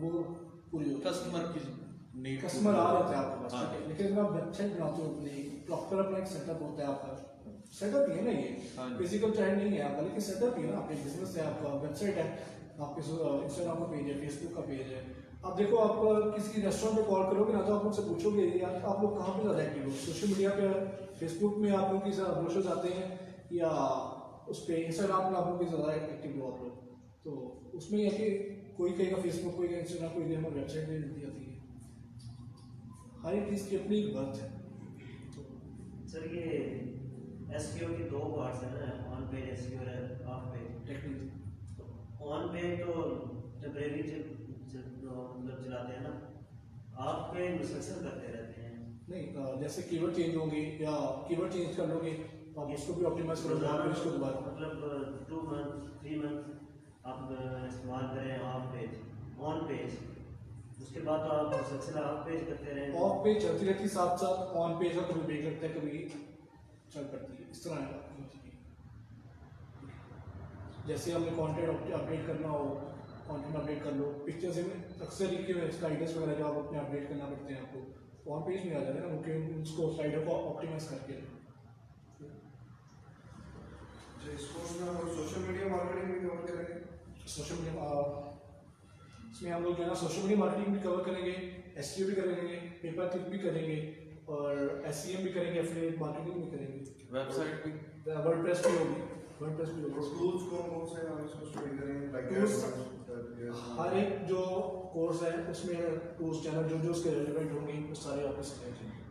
वो पूरी हो,
कस्टमर की नीड,
कस्टमर आ जाता है आपके पास,
हाँ।
ठीक है। लेकिन अगर आप वेबसाइट बनाते हो अपनी, प्रॉपर अपना एक सेटअप होता है आपका, सेटअप ही है ना ये,
हाँ।
फिजिकल चाइल्ड नहीं है आपका, लेकिन सेटअप ही है ना, आपका बिजनेस है, आपका वेबसाइट है, आपके इंस्टाग्राम का पेज है, फेसबुक का पेज है। आप देखो, आप किसी रेस्टोरेंट पे कॉल करोगे ना तो आप उनसे पूछोगे यार आप लोग कहाँ पे ज़्यादा एक्टिव हो, सोशल मीडिया पे, फेसबुक में आप लोग की ज़्यादा ब्रोशर्स आते हैं या उस पर इंस्टाग्राम में आप लोग की ज़्यादा एक्टिव हो आप लोग। तो उसमें यह कि कोई कहेगा फेसबुक, कोई कहेगा इंस्टाग्राम, कोई कहेगा हमारी वेबसाइट में मिलती आती है। हर एक चीज़ की अपनी वर्थ है।
सर ये SEO के 2 पार्ट्स हैं ना, ऑन पेज SEO और of page.
Technique
on page तो टेम्परेरी मतलब चलाते हैं ना, ऑफ पेज मुसलसल करते रहते हैं।
नहीं, जैसे कीवर्ड चेंज होंगे या कीवर्ड चेंज कर लोगे तो आप इसको भी ऑप्टिमाइज करोगे, फिर इसको दोबारा
मतलब 2 मंथ 3 मंथ आप इस्तेमाल करें ऑफ पेज, ऑन पेज, उसके बाद तो आप मुसलसल ऑफ पेज करते रहें।
ऑफ पेज चलती रहती, साथ साथ ऑन पेज का कभी ब्रेक लगता है, कभी चल पड़ती है, इस तरह है। जैसे हमने कंटेंट अपडेट करना हो, कंटेंट अपडेट कर लो, पिक्चर्स में अक्सर ये स्लाइडर्स वगैरह जो आप अपने अपडेट करना पड़ते हैं आपको, ऑन पेज में आ जाते हैं ना, उनके उसको स्लाइडर को ऑप्टिमाइज करके।
इस कोर्स में हम सोशल मीडिया मार्केटिंग भी कवर करेंगे।
सोशल मीडिया इसमें हम लोग जो है ना सोशल मीडिया मार्केटिंग भी कवर करेंगे, SEO भी करेंगे, पेपर क्लिक भी करेंगे और SEM भी करेंगे, एफिलिएट मार्केटिंग भी करेंगे,
वेबसाइट भी,
वर्डप्रेस भी होगी, वर्डप्रेस भी होगी।
टूल्स कौन से हम इसको स्टडी करेंगे,
Tools, हर एक जो कोर्स है उसमें टूल्स जो जो उसके रेलिवेंट होंगे वो सारे आपको सिखाए जाएंगे।